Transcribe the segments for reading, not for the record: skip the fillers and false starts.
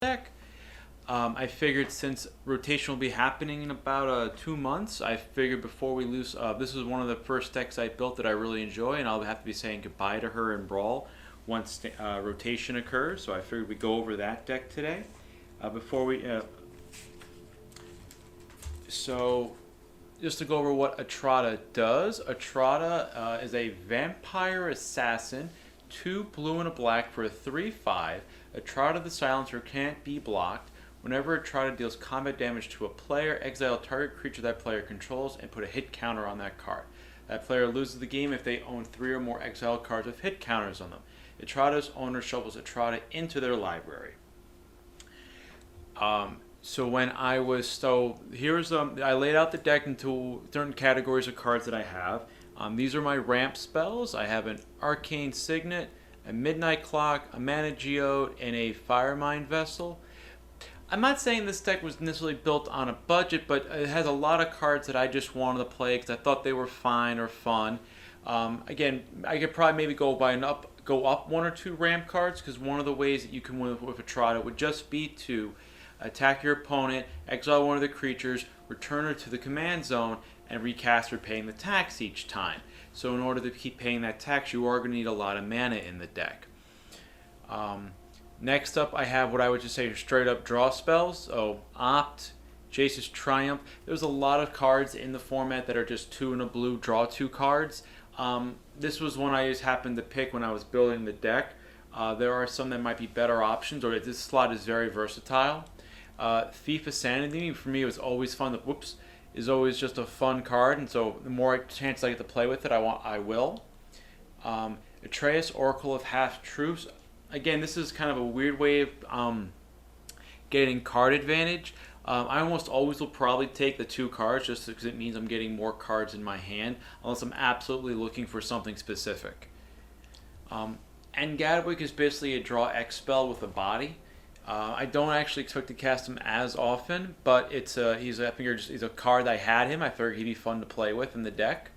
deck. I figured since rotation will be happening in about 2 months, I figured before we lose, this is one of the first decks I built that I really enjoy, and I'll have to be saying goodbye to her in Brawl once rotation occurs. So I figured we'd go over that deck today. So just to go over what Etrata does, Etrata is a vampire assassin, 2 blue and a black for a 3/5. Etrata the Silencer can't be blocked. Whenever Etrata deals combat damage to a player, exile a target creature that player controls and put a hit counter on that card. That player loses the game if they own 3 or more exiled cards with hit counters on them. Etrata's owner shovels Etrata into their library. So when I was I laid out the deck into certain categories of cards that I have. These are my ramp spells. I have an Arcane Signet, a Midnight Clock, a Mana Geode, and a Firemind Vessel. I'm not saying this deck was necessarily built on a budget, but it has a lot of cards that I just wanted to play because I thought they were fine or fun. Again, I could probably maybe go up 1 or 2 ramp cards, because one of the ways that you can win with Etrata would just be to attack your opponent, exile one of the creatures, return her to the command zone, and recast her paying the tax each time. So in order to keep paying that tax, you are going to need a lot of mana in the deck. Next up, I have what I would just say are straight up draw spells. So Opt, Jace's Triumph. There's a lot of cards in the format that are just 2 and a blue, draw 2 cards. This was one I just happened to pick when I was building the deck. There are some that might be better options, or this slot is very versatile. Thief of Sanity, for me, it was always fun. Is always just a fun card, and so the more chance I get to play with it, I will. Atreus, Oracle of Half-Truths. Again, this is kind of a weird way of getting card advantage. I almost always will probably take the 2 cards just because it means I'm getting more cards in my hand, unless I'm absolutely looking for something specific. And Gadwick is basically a draw X spell with a body. I don't actually expect to cast him as often, but he's a card that I had him. I figured he'd be fun to play with in the deck.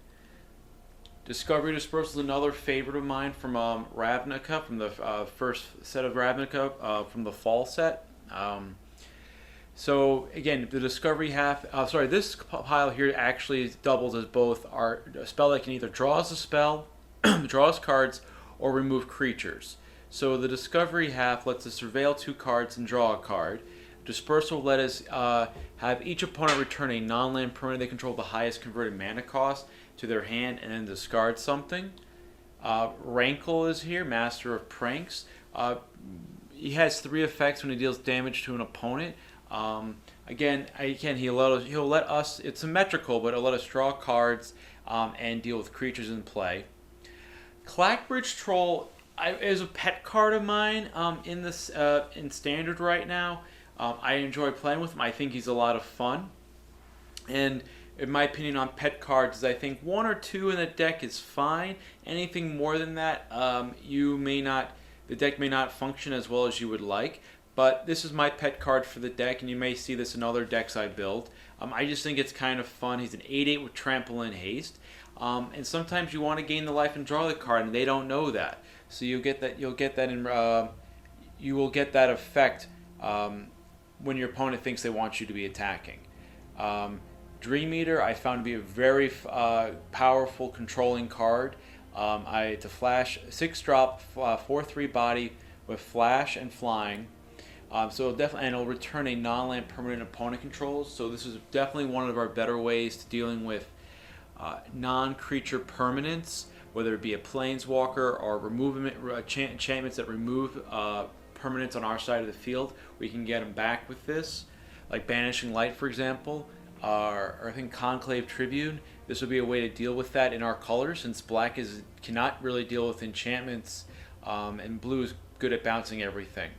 Discovery Dispersal is another favorite of mine from Ravnica, from the first set of Ravnica, from the fall set. So again, the Discovery this pile here actually doubles as both a spell that can either draw as a spell, draw as cards, or remove creatures. So the Discovery half lets us surveil 2 cards and draw a card. Dispersal let us have each opponent return a non-land permanent they control the highest converted mana cost to their hand and then discard something. Rankle is here, Master of Pranks. He has 3 effects when he deals damage to an opponent. He'll let us, it's symmetrical, but it'll let us draw cards and deal with creatures in play. Clackbridge Troll is a pet card of mine in Standard right now. I enjoy playing with him. I think he's a lot of fun. And in my opinion on pet cards is I think 1 or 2 in the deck is fine. Anything more than that, the deck may not function as well as you would like. But this is my pet card for the deck, and you may see this in other decks I build. I just think it's kind of fun. He's an 8/8 with Trample and Haste. And sometimes you want to gain the life and draw the card, and they don't know that. So you will get that effect when your opponent thinks they want you to be attacking. Dream Eater I found to be a very powerful controlling card. To flash 6-drop 4/3 body with flash and flying. It'll return a non-land permanent opponent controls. So this is definitely one of our better ways to dealing with non-creature permanents, whether it be a planeswalker or enchantments that remove permanents on our side of the field. We can get them back with this, like Banishing Light, for example, or I think Conclave Tribune. This would be a way to deal with that in our colors, since black cannot really deal with enchantments, and blue is good at bouncing everything.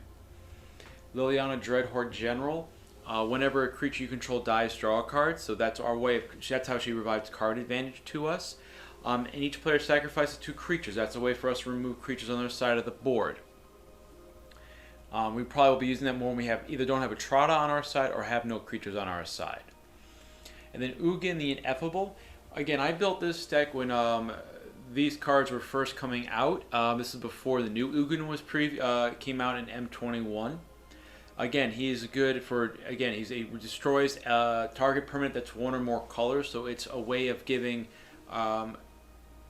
Liliana, Dreadhorde General. Whenever a creature you control dies, draw a card. So that's how she provides card advantage to us. And each player sacrifices 2 creatures. That's a way for us to remove creatures on their side of the board. We probably will be using that more when we either don't have Etrata on our side or have no creatures on our side. And then Ugin, the Ineffable. Again, I built this deck when these cards were first coming out. This is before the new Ugin came out in M21. Again, he's good for, again, he destroys target permanent that's one or more colors, so it's a way of giving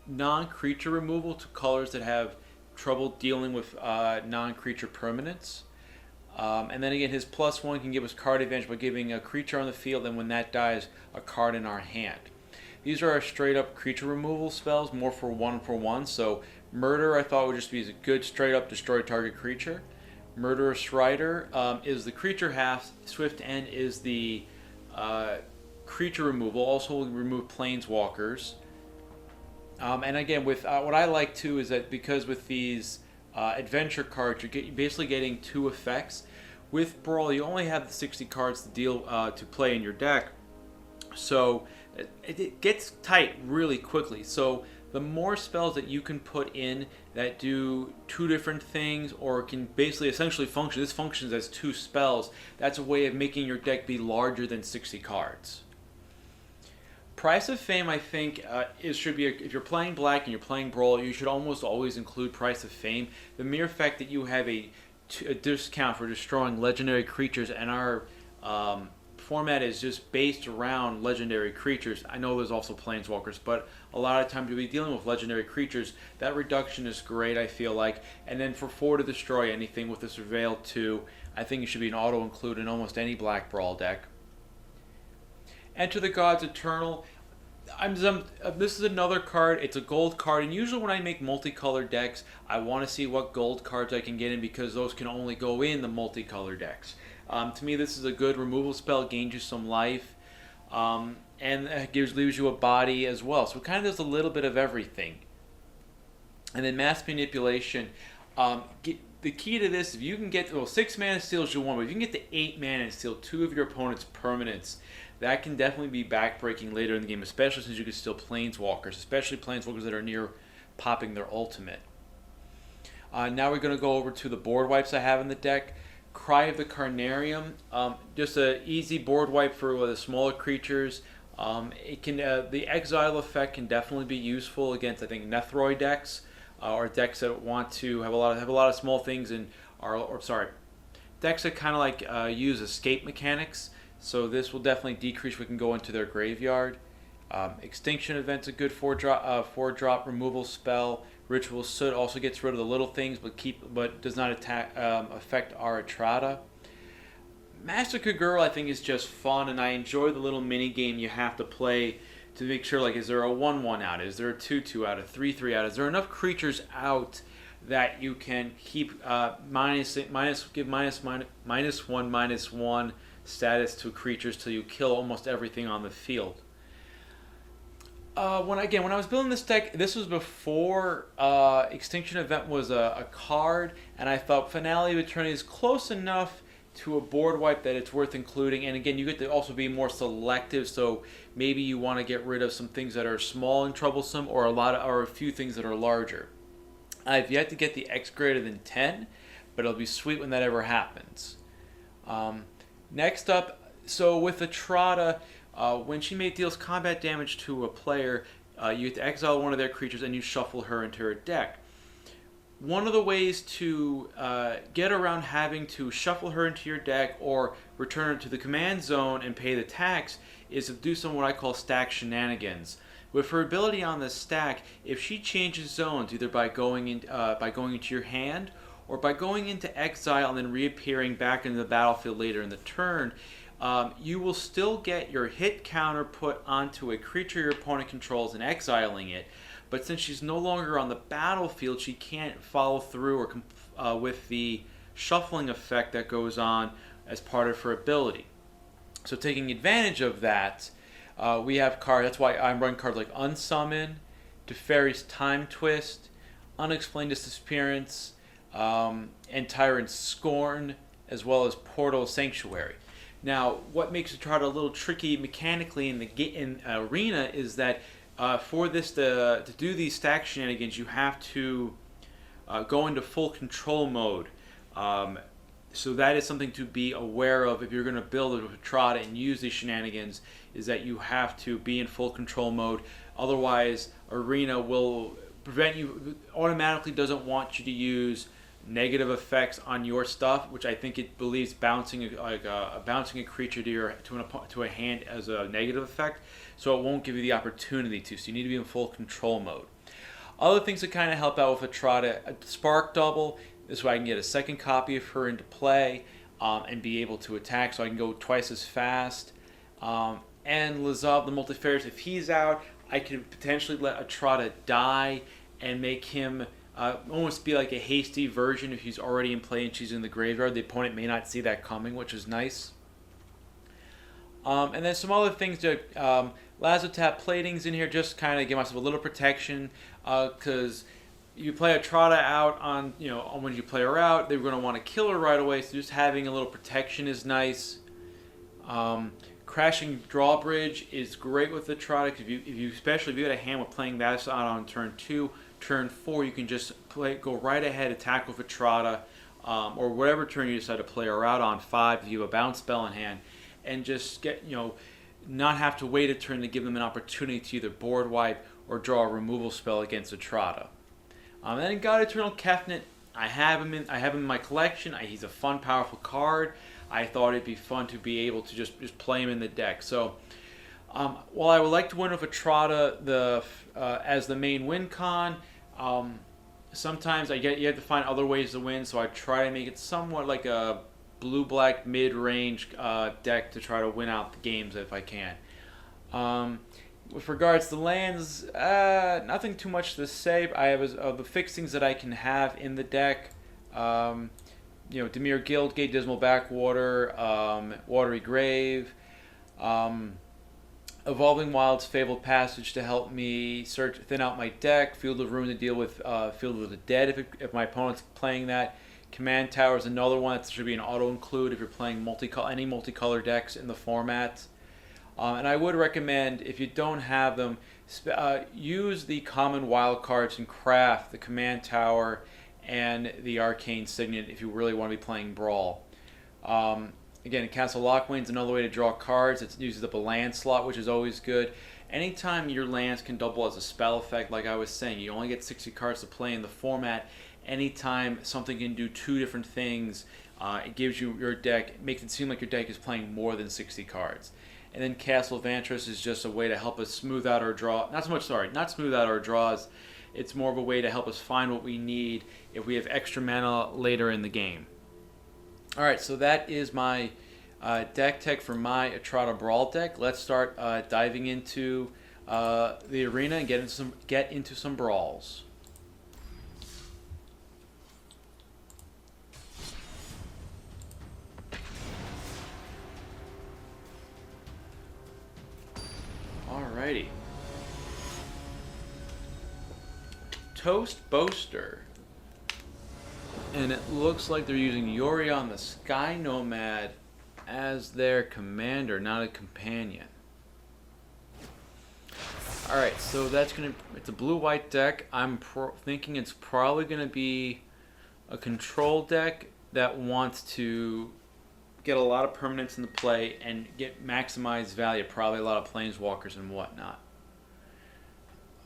non-creature removal to colors that have trouble dealing with non-creature permanents. And then again, his +1 can give us card advantage by giving a creature on the field, and when that dies, a card in our hand. These are our straight-up creature removal spells, more for one. So Murder, I thought, would just be a good straight-up destroy target creature. Murderous Rider is the creature half. Swift End is the creature removal. Also will remove planeswalkers. And again, with what I like too is that because with these adventure cards, you're basically getting 2 effects. With Brawl, you only have the 60 cards to deal to play in your deck, so it gets tight really quickly. So the more spells that you can put in that do 2 different things, or can basically essentially function, this functions as 2 spells, that's a way of making your deck be larger than 60 cards. Price of Fame, I think, should be, if you're playing Black and you're playing Brawl, you should almost always include Price of Fame. The mere fact that you have a discount for destroying legendary creatures, and our format is just based around legendary creatures. I know there's also planeswalkers, but a lot of times you'll be dealing with legendary creatures. That reduction is great, I feel like. And then for 4 to destroy anything with the Surveil 2, I think it should be an auto-include in almost any Black Brawl deck. Enter the Gods Eternal. This is another card. It's a gold card, and usually when I make multicolored decks, I want to see what gold cards I can get in, because those can only go in the multicolored decks. To me, this is a good removal spell, gains you some life, and leaves you a body as well. So it kind of does a little bit of everything. And then Mass Manipulation. The key to this, if you can get, 6 mana steals you 1, but if you can get to 8 mana and steal 2 of your opponent's permanents, that can definitely be backbreaking later in the game, especially since you can steal planeswalkers, especially planeswalkers that are near popping their ultimate. Now we're going to go over to the board wipes I have in the deck. Cry of the Carnarium, just an easy board wipe for the smaller creatures. It can the exile effect can definitely be useful against, I think, Nethroi decks, or decks that want to have a lot of small things and decks that kind of like use escape mechanics. So this will definitely decrease what can go into their graveyard. Extinction Event's a good 4-drop removal spell. Ritual of Soot also gets rid of the little things, but does not affect our Etrata. Massacre Girl, I think, is just fun, and I enjoy the little mini game you have to play to make sure, like, is there a 1/1 out? Is there a 2/2 out? A 3/3 out? Is there enough creatures out that you can keep give -1/-1 status to creatures till you kill almost everything on the field? When I was building this deck, this was before Extinction Event was a card, and I thought Finale of Eternity is close enough to a board wipe that it's worth including. And again, you get to also be more selective, so maybe you want to get rid of some things that are small and troublesome, or a few things that are larger. I've yet to get the X greater than 10, but it'll be sweet when that ever happens. Next up, so with Etrata, when she deals combat damage to a player, you have to exile one of their creatures and you shuffle her into her deck. One of the ways to get around having to shuffle her into your deck or return her to the command zone and pay the tax is to do some what I call stack shenanigans. With her ability on the stack, if she changes zones, either by going into your hand or by going into exile and then reappearing back into the battlefield later in the turn, you will still get your hit counter put onto a creature your opponent controls and exiling it. But since she's no longer on the battlefield, she can't follow through or with the shuffling effect that goes on as part of her ability. So taking advantage of that, we have cards. That's why I'm running cards like Unsummon, Teferi's Time Twist, Unexplained Disappearance, and Tyrant's Scorn, as well as Portal Sanctuary. Now, what makes Etrata a little tricky mechanically in Arena is that for this to do these stack shenanigans, you have to go into full control mode. So that is something to be aware of if you're going to build a Etrata and use these shenanigans, is that you have to be in full control mode. Otherwise, Arena will prevent you, automatically doesn't want you to use negative effects on your stuff, which I think it believes bouncing bouncing a creature to a hand as a negative effect, so it won't give you the opportunity to. So you need to be in full control mode. Other things that kind of help out with Etrata, a Spark Double. This way I can get a second copy of her into play and be able to attack, so I can go twice as fast. And Lazav, the Multifarious, if he's out, I could potentially let Etrata die and make him almost be like a hasty version if he's already in play and she's in the graveyard. The opponent may not see that coming, which is nice. And then some other things that Lazotep Plating's in here, just kind of give myself a little protection, because you play Etrata out on, when you play her out, they're going to want to kill her right away, so just having a little protection is nice. Crashing Drawbridge is great with Etrata, because especially if you had a hand with playing that out on turn 2, turn 4, you can just go right ahead, attack with Etrata, or whatever turn you decide to play her out on 5 if you have a bounce spell in hand, and just get, not have to wait a turn to give them an opportunity to either board wipe or draw a removal spell against Etrata. And then God-Eternal Kefnet, I have him in my collection. He's a fun, powerful card. I thought it'd be fun to be able to just play him in the deck. So, while I would like to win with Etrata as the main win con, sometimes you have to find other ways to win. So I try to make it somewhat like a blue-black mid-range deck to try to win out the games if I can. With regards to lands, nothing too much to say. I have the fixings that I can have in the deck. Dimir Guildgate, Dismal Backwater, Watery Grave, Evolving Wilds, Fabled Passage to help me thin out my deck, Field of Ruin to deal with Field of the Dead if my opponent's playing that. Command Tower is another one that should be an auto-include if you're playing any multicolor decks in the format. And I would recommend, if you don't have them, use the common wild cards and craft the Command Tower and the Arcane Signet if you really want to be playing Brawl. Again, Castle Lockwain's another way to draw cards. It uses up a land slot, which is always good. Anytime your lands can double as a spell effect, like I was saying, you only get 60 cards to play in the format. Anytime something can do 2 different things, it gives you your deck, makes it seem like your deck is playing more than 60 cards. And then Castle Vantress is just a way to help us smooth out our draw. Not smooth out our draws. It's more of a way to help us find what we need if we have extra mana later in the game. Alright, so that is my deck tech for my Etrata Brawl deck. Let's start diving into the arena and get into some brawls. Alrighty. Toast Boaster. And it looks like they're using Yorion the Sky Nomad as their commander, not a companion. Alright, so it's a blue-white deck. I'm thinking it's probably going to be a control deck that wants to get a lot of permanents into play and get maximized value, probably a lot of planeswalkers and whatnot.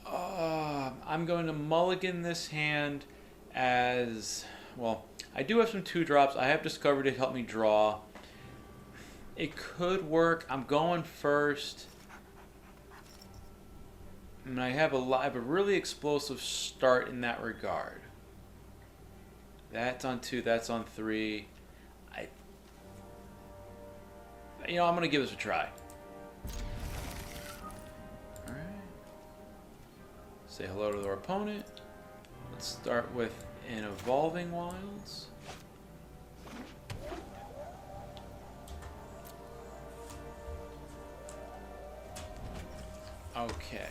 I'm going to mulligan this hand as, well, I do have some 2-drops. I have discovered it helped me draw. It could work. I'm going first. And I have a really explosive start in that regard. That's on 2, that's on 3. I'm going to give this a try. Alright. Say hello to our opponent. Let's start with an Evolving Wilds. Okay.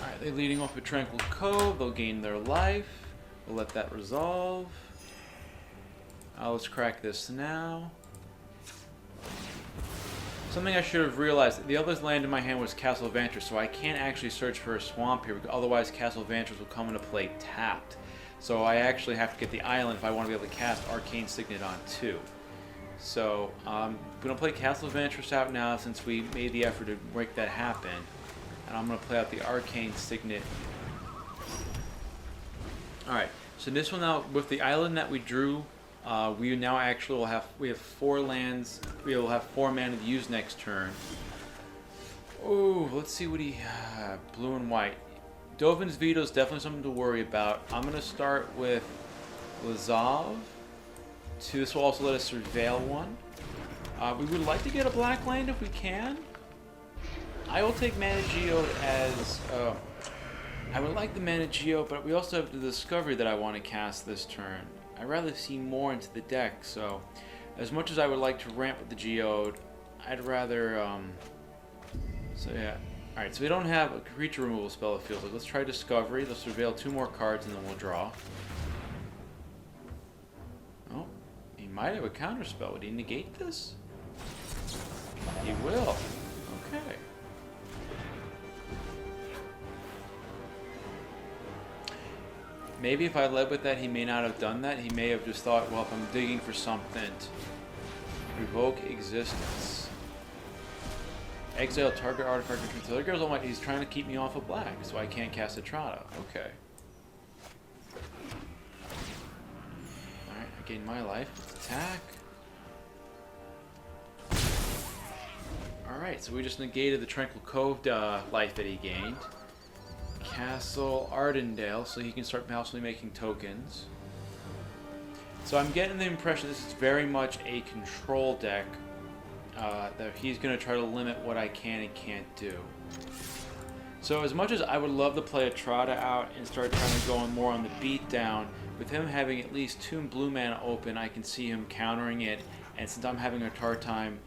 Alright, they're leading off with Tranquil Cove. They'll gain their life. We'll let that resolve. Let's crack this now. Something I should have realized, the other land in my hand was Castle Vantress, so I can't actually search for a swamp here, otherwise Castle Vantress will come into play tapped. So I actually have to get the island if I want to be able to cast Arcane Signet on 2. So I'm going to play Castle Vantress out now since we made the effort to make that happen. And I'm going to play out the Arcane Signet. Alright, So this one now, with the island that we drew, we now actually will have 4 lands. We will have 4 mana to use next turn. Oh, let's see what he blue and white. Dovin's Veto is definitely something to worry about. I'm gonna start with Lazav. This will also let us surveil one. We would like to get a black land if we can. I will take Mana Geode as... I would like the Mana Geode, but we also have the Discovery that I want to cast this turn. I'd rather see more into the deck, so... As much as I would like to ramp with the Geode, I'd rather... So yeah. Alright, so we don't have a creature removal spell, it feels like. Let's try Discovery. Let's surveil 2 more cards and then we'll draw. Oh, he might have a counter spell. Would he negate this? He will. Okay. Maybe if I led with that, he may not have done that. He may have just thought, well, if I'm digging for something, revoke existence. Exile target artifact until the other he's trying to keep me off of black, so I can't cast Etrata. Okay. Alright, I gain my life. Let's attack. Alright, so we just negated the Tranquil Cove life that he gained. Castle Ardendael, so he can start possibly making tokens. So I'm getting the impression this is very much a control deck. That he's going to try to limit what I can and can't do. So as much as I would love to play Etrata out and start trying to go on more on the beatdown, with him having at least 2 blue mana open, I can see him countering it. And since I'm having a hard time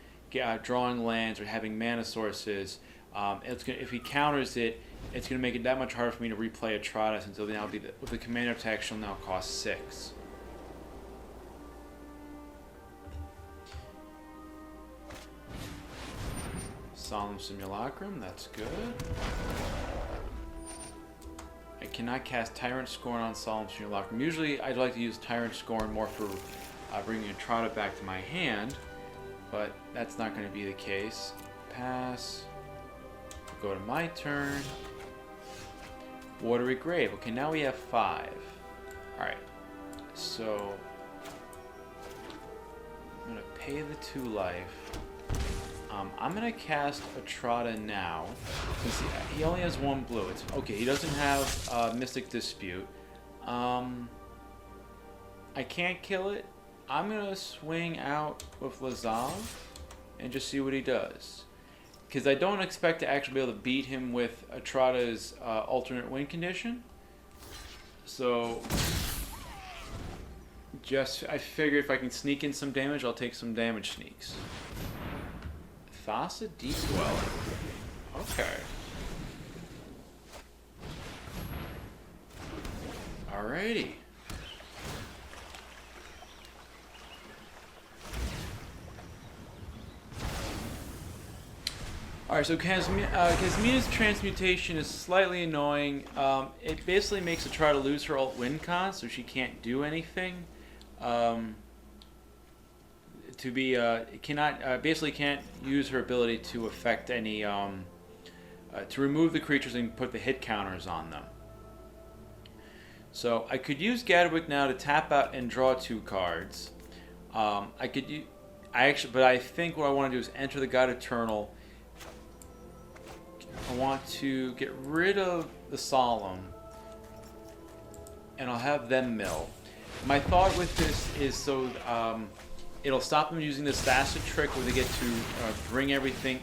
drawing lands or having mana sources, if he counters it, it's going to make it that much harder for me to replay Etrata, since it'll now be with the commander attack, she'll now cost 6. Solemn Simulacrum, that's good. I cannot cast Tyrant Scorn on Solemn Simulacrum. Usually I'd like to use Tyrant Scorn more for bringing Etrata back to my hand, but that's not going to be the case. Pass. Go to my turn. Watery Grave. Okay, now we have 5. Alright, so I'm going to pay the 2 life. I'm going to cast Etrata now, since he only has 1 blue. It's okay, he doesn't have Mystic Dispute. I can't kill it. I'm going to swing out with Lazav and just see what he does. Because I don't expect to actually be able to beat him with Etrata's alternate win condition. So, I figure if I can sneak in some damage, I'll take some damage sneaks. Thassa Deep Dwelling. Okay. Alrighty. Alright, so Kasmina's transmutation is slightly annoying. It basically makes her try to lose her alt win con, so she can't do anything. Basically can't use her ability to affect any, to remove the creatures and put the hit counters on them. So I could use Gadwick now to tap out and draw 2 cards. But I think what I want to do is enter the God-Eternal. I want to get rid of the Solemn, and I'll have them mill. My thought with this is so it'll stop them using this Thassa trick where they get to bring everything,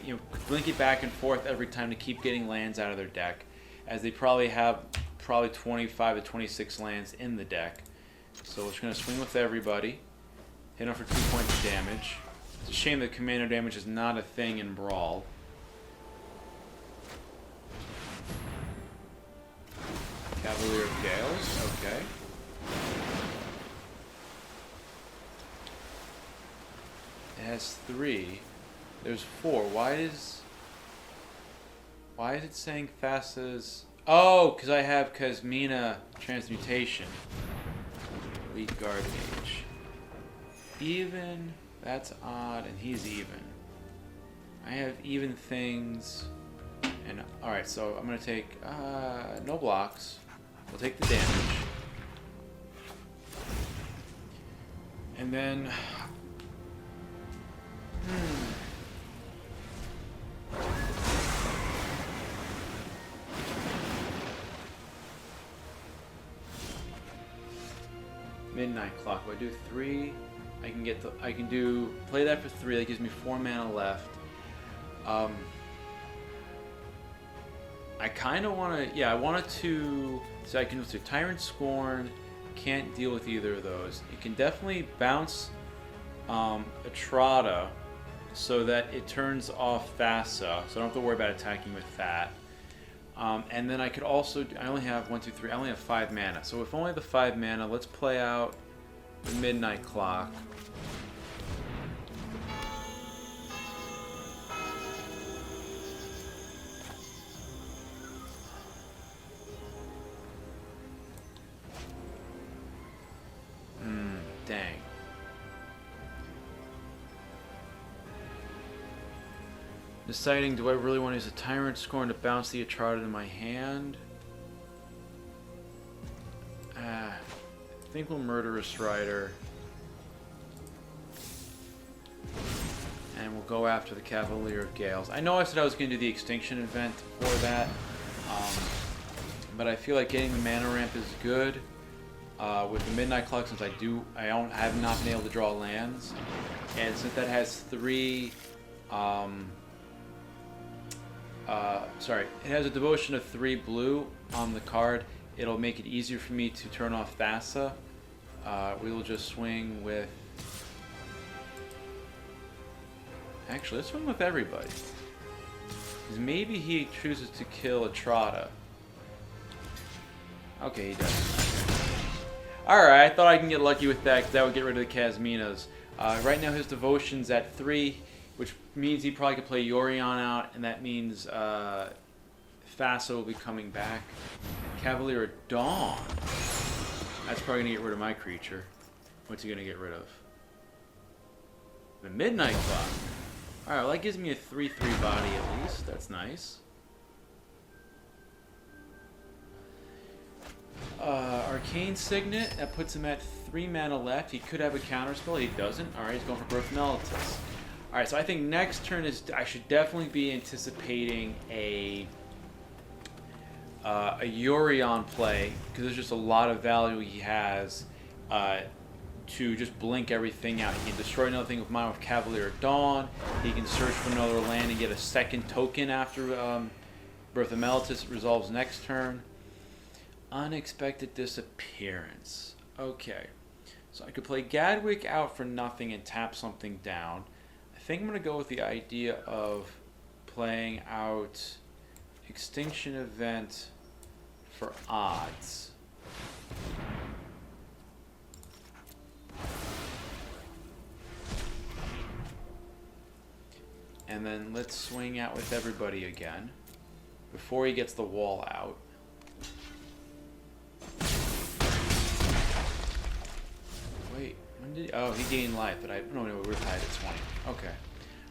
blink it back and forth every time to keep getting lands out of their deck, as they probably have 25 to 26 lands in the deck. So we're just going to swing with everybody, hit them for 2 points of damage. It's a shame that commander damage is not a thing in Brawl. Cavalier of Gales, okay. It has 3. There's 4. Why is it saying Thassa's... Oh, because I have Kasmina Transmutation. Weak Guard Age. Even? That's odd, and he's even. I have even things. And alright, so I'm going to take no blocks. We'll take the damage. And then... Midnight Clock. If I do 3, I can get the... I can do... Play that for 3. That gives me 4 mana left. I kind of want to... Yeah, I wanted to... So I can do Tyrant Scorn. Can't deal with either of those. It can definitely bounce Etrata so that it turns off Thassa, so I don't have to worry about attacking with that. And then I could also... I only have 1, 2, 3. I only have 5 mana. So if only the 5 mana, let's play out the Midnight Clock. Dang. Deciding, do I really want to use a Tyrant Scorn to bounce the Etrata in my hand? I think we'll Murderous Rider. And we'll go after the Cavalier of Gales. I know I said I was going to do the Extinction event for that. But I feel like getting the mana ramp is good. With the Midnight Clock, since I have not been able to draw lands, and since that has 3, sorry, it has a devotion of 3 blue on the card. It'll make it easier for me to turn off Thassa. We will just swing with. Actually, let's swing with everybody. Because maybe he chooses to kill Etrata. Okay, he does. Alright, I thought I can get lucky with that because that would get rid of the Kazminas. Right now his devotion's at 3, which means he probably could play Yorion out, and that means Thassa will be coming back. Cavalier of Dawn. That's probably going to get rid of my creature. What's he going to get rid of? The Midnight Clock. Alright, well that gives me a 3/3 body at least. That's nice. Arcane Signet, that puts him at 3 mana left. He could have a counterspell, he doesn't. Alright, he's going for Growth Mellitus. Alright, so I think next turn is... I should definitely be anticipating a Yorion play, because there's just a lot of value he has to just blink everything out. He can destroy another thing with mine with Cavalier of Dawn. He can search for another land and get a second token after Birth of Mellitus resolves next turn. Unexpected Disappearance. Okay. So I could play Gadwick out for nothing and tap something down. I think I'm going to go with the idea of playing out Extinction Event for odds. And then let's swing out with everybody again before he gets the wall out. Wait, when did he... Oh, he gained life, but I don't know, we're tied at 20. Okay.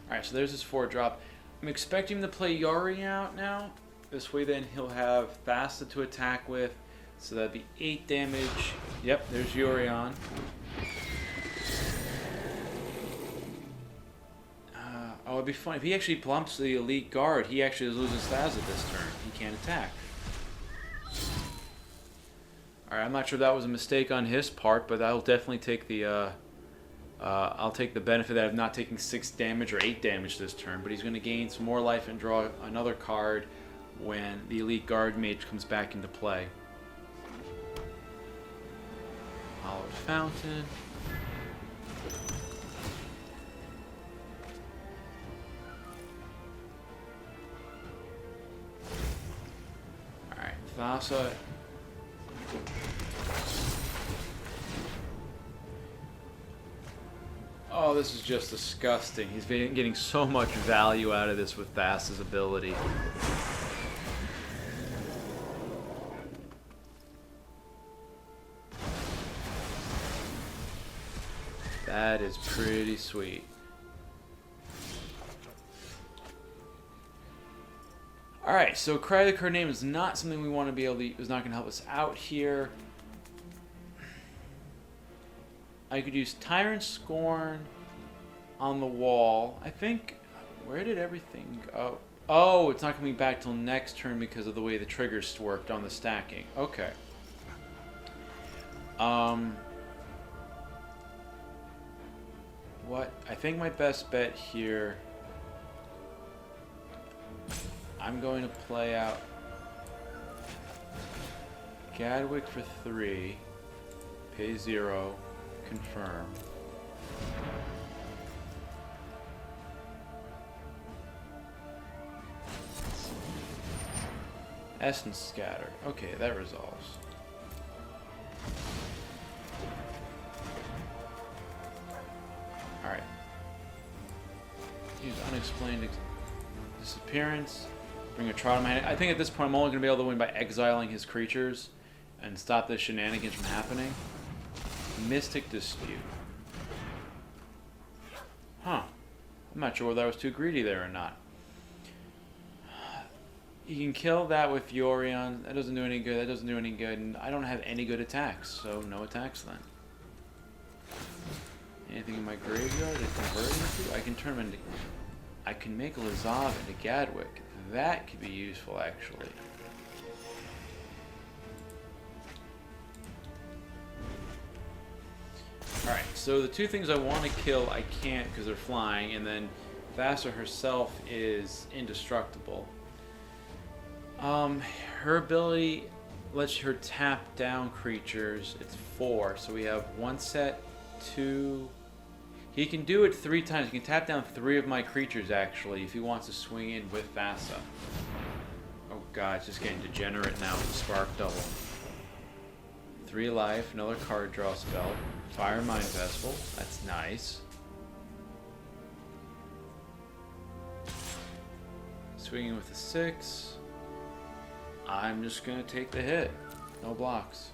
Alright, so there's his 4-drop. I'm expecting him to play Yari out now. This way then he'll have Thassa to attack with. So that'd be 8 damage. Yep, there's Yorion. Oh, it'd be fun. If he actually plumps the Elite Guard, he actually loses Thassa this turn. He can't attack. Alright, I'm not sure that was a mistake on his part, but I'll definitely take the I'll take the benefit of not taking 6 damage or 8 damage this turn, but he's going to gain some more life and draw another card when the Elite Guard Mage comes back into play. Hallowed Fountain. Alright, Thassa. Oh, this is just disgusting. He's been getting so much value out of this with Thassa's ability. That is pretty sweet. Alright, so Cry the Card Name is not something we want to be able to... is not going to help us out here. I could use Tyrant Scorn on the wall. I think... Where did everything go? Oh, it's not coming back till next turn because of the way the triggers worked on the stacking. Okay. What? I think my best bet here... I'm going to play out... Gadwick for 3. Pay 0. Confirm. Essence Scatter. Okay, that resolves. Alright. Use Unexplained Disappearance. Bring a Etrata in my hand. I think at this point I'm only going to be able to win by exiling his creatures and stop the shenanigans from happening. Mystic Dispute. Huh. I'm not sure whether I was too greedy there or not. You can kill that with Yorion. That doesn't do any good. That doesn't do any good. And I don't have any good attacks, so no attacks then. Anything in my graveyard to convert into? I can turn into... I can make Lazav into Gadwick. That could be useful, actually. Alright, so the two things I want to kill, I can't because they're flying, and then Thassa herself is indestructible. Her ability lets her tap down creatures. It's 4, so we have 1 set, 2... He can do it 3 times. He can tap down 3 of my creatures, actually, if he wants to swing in with Thassa. Oh god, it's just getting degenerate now with the Spark Double. 3 life, another card draw spell. Fire Mind Vessel, that's nice. Swinging with a 6. I'm just gonna take the hit. No blocks.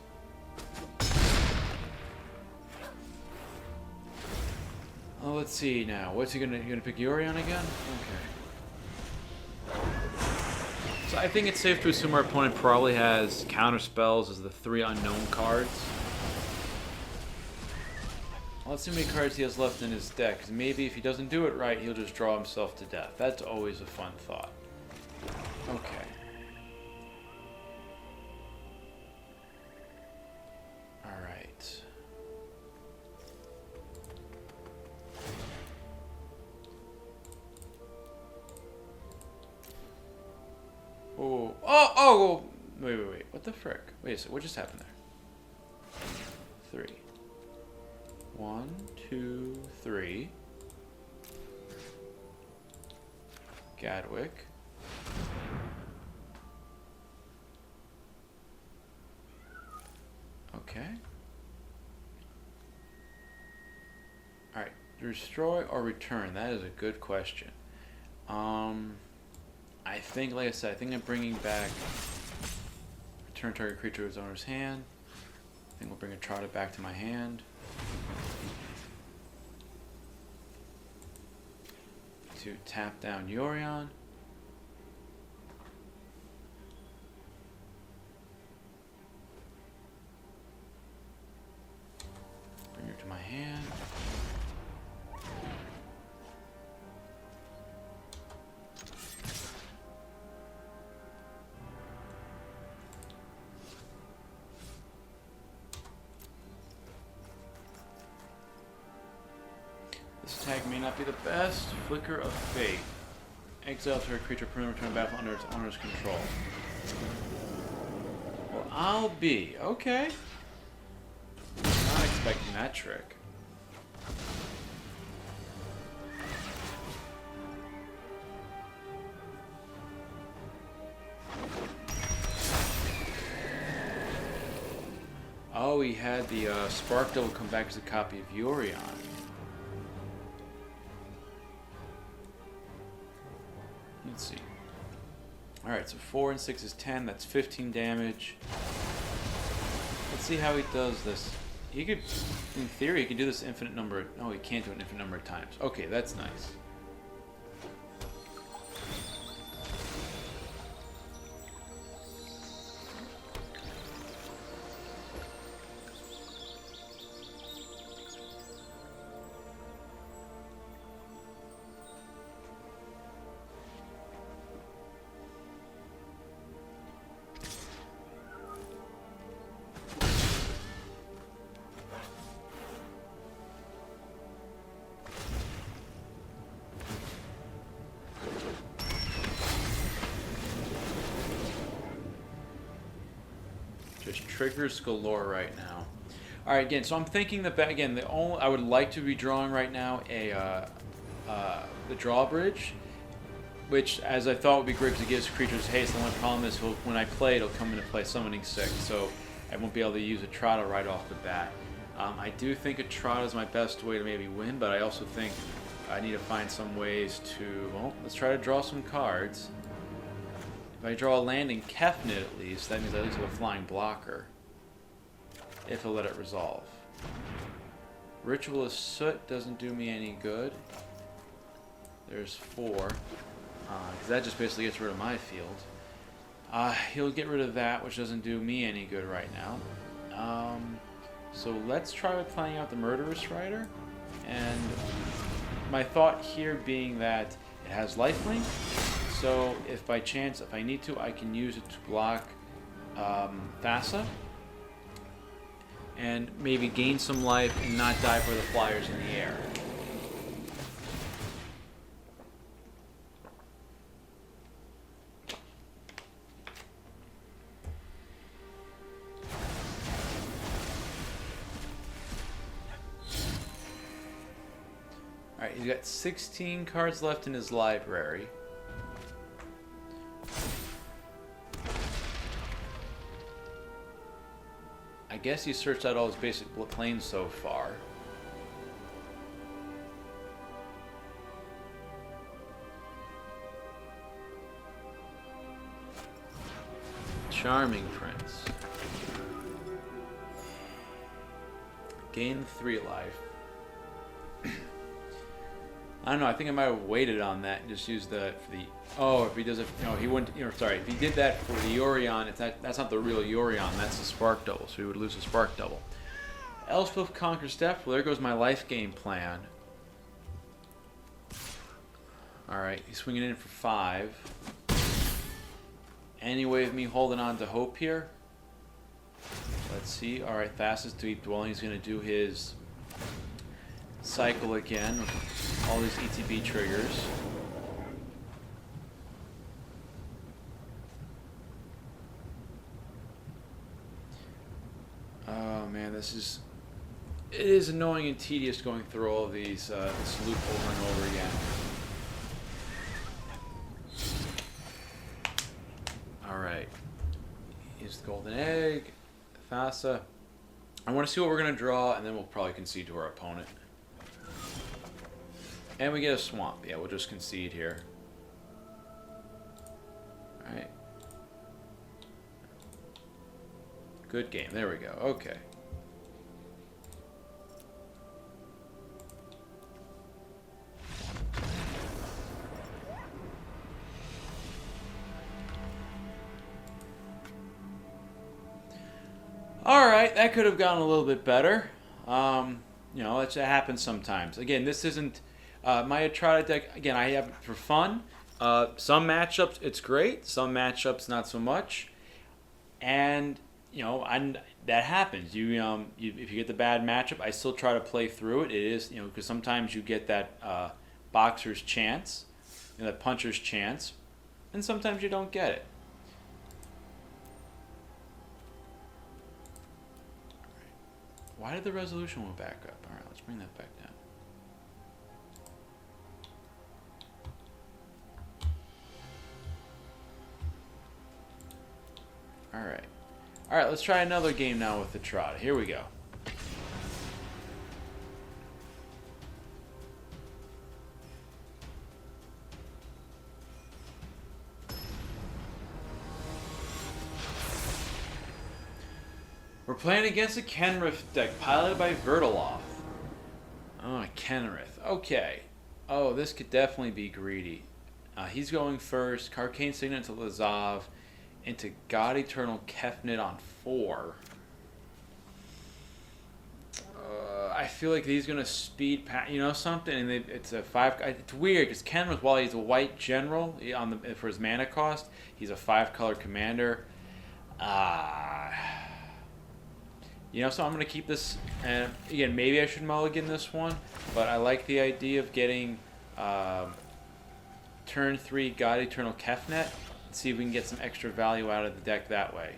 Oh, let's see now. What's he gonna? You gonna pick Yorion again? Okay. So I think it's safe to assume our opponent probably has counter spells as the 3 unknown cards. Let's see how many cards he has left in his deck. Because maybe if he doesn't do it right, he'll just draw himself to death. That's always a fun thought. Okay. Alright. Oh, oh, wait. What the frick? Wait a second, what just happened there? 3. 1, 2, 3. Gadwick. Okay. Alright, destroy or return? That is a good question. I think, like I said, I think I'm bringing back return target creature to its owner's hand. I think we'll bring Etrata back to my hand. To tap down Yorion. Bring her to my hand. This attack may not be the best. Flicker of Fate. Exile to a creature permanent return battle under its owner's control. Well, I'll be. Okay. Not expecting that trick. Oh, he had the Spark Devil come back as a copy of Yorion. Let's see. Alright, so 4 and 6 is 10. That's 15 damage. Let's see how he does this. He could, in theory, he can do this infinite number of... No, he can't do an infinite number of times. Okay, that's nice. triggers galore right now. All right, again, so I'm thinking that again, I would like to be drawing right now the drawbridge, which as I thought would be great because it gives creatures haste. The only problem is when I play, it'll come into play summoning 6, so I won't be able to use Etrata right off the bat. I do think Etrata is my best way to maybe win, but I also think I need to find some ways to, well, let's try to draw some cards. If I draw a landing Kefnet at least, that means I at least have a flying blocker. If I'll let it resolve. Ritual of Soot doesn't do me any good. There's 4. Because that just basically gets rid of my field. He'll get rid of that, which doesn't do me any good right now. So let's try playing out the Murderous Rider. And my thought here being that it has lifelink. So if by chance, if I need to, I can use it to block Thassa. And maybe gain some life and not die for the flyers in the air. Alright, he's got 16 cards left in his library. I guess he searched out all his basic planes so far. Charming Prince. Gain 3 life. I don't know. I think I might have waited on that and just used the for the. Oh, if he does it, no, he wouldn't. Sorry, if he did that for the Yorion, that's not the real Yorion. That's the Spark Double, so he would lose a Spark Double. Elspeth conquers death. Well, there goes my life game plan. All right, he's swinging in for 5. Any way of me holding on to hope here? Let's see. All right, fastest deep dwelling. He's going to do his cycle again with all these ETB triggers. Oh man, it is annoying and tedious going through all of these this loop over and over again. Alright. Here's the golden egg. Thassa. I want to see what we're going to draw, and then we'll probably concede to our opponent. And we get a swamp. Yeah, we'll just concede here. Alright. Good game. There we go. Okay. Alright, that could have gone a little bit better. You know, it happens sometimes. Again, this isn't... my Etrata deck, again, I have it for fun. Some matchups, it's great. Some matchups, not so much. And, you know, that happens. If you get the bad matchup, I still try to play through it. It is, you know, because sometimes you get that boxer's chance, you know, that puncher's chance, and sometimes you don't get it. Why did the resolution go back up? All right, let's bring that back down. All right. All right, let's try another game now with the Etrata. Here we go. We're playing against a Kenrith deck piloted by Vertaloff. Oh, a Kenrith. Okay. Oh, this could definitely be greedy. He's going first. Arcane Signet to Lazav. Into God-Eternal Kefnet on 4. I feel like he's going to speed past, you know, something. And it's a 5. It's weird because Kenrith, while he's a white general for his mana cost, he's a 5-color commander. You know, so I'm going to keep this, and again, maybe I should mulligan this one, but I like the idea of getting turn 3 God-Eternal Kefnet, and see if we can get some extra value out of the deck that way.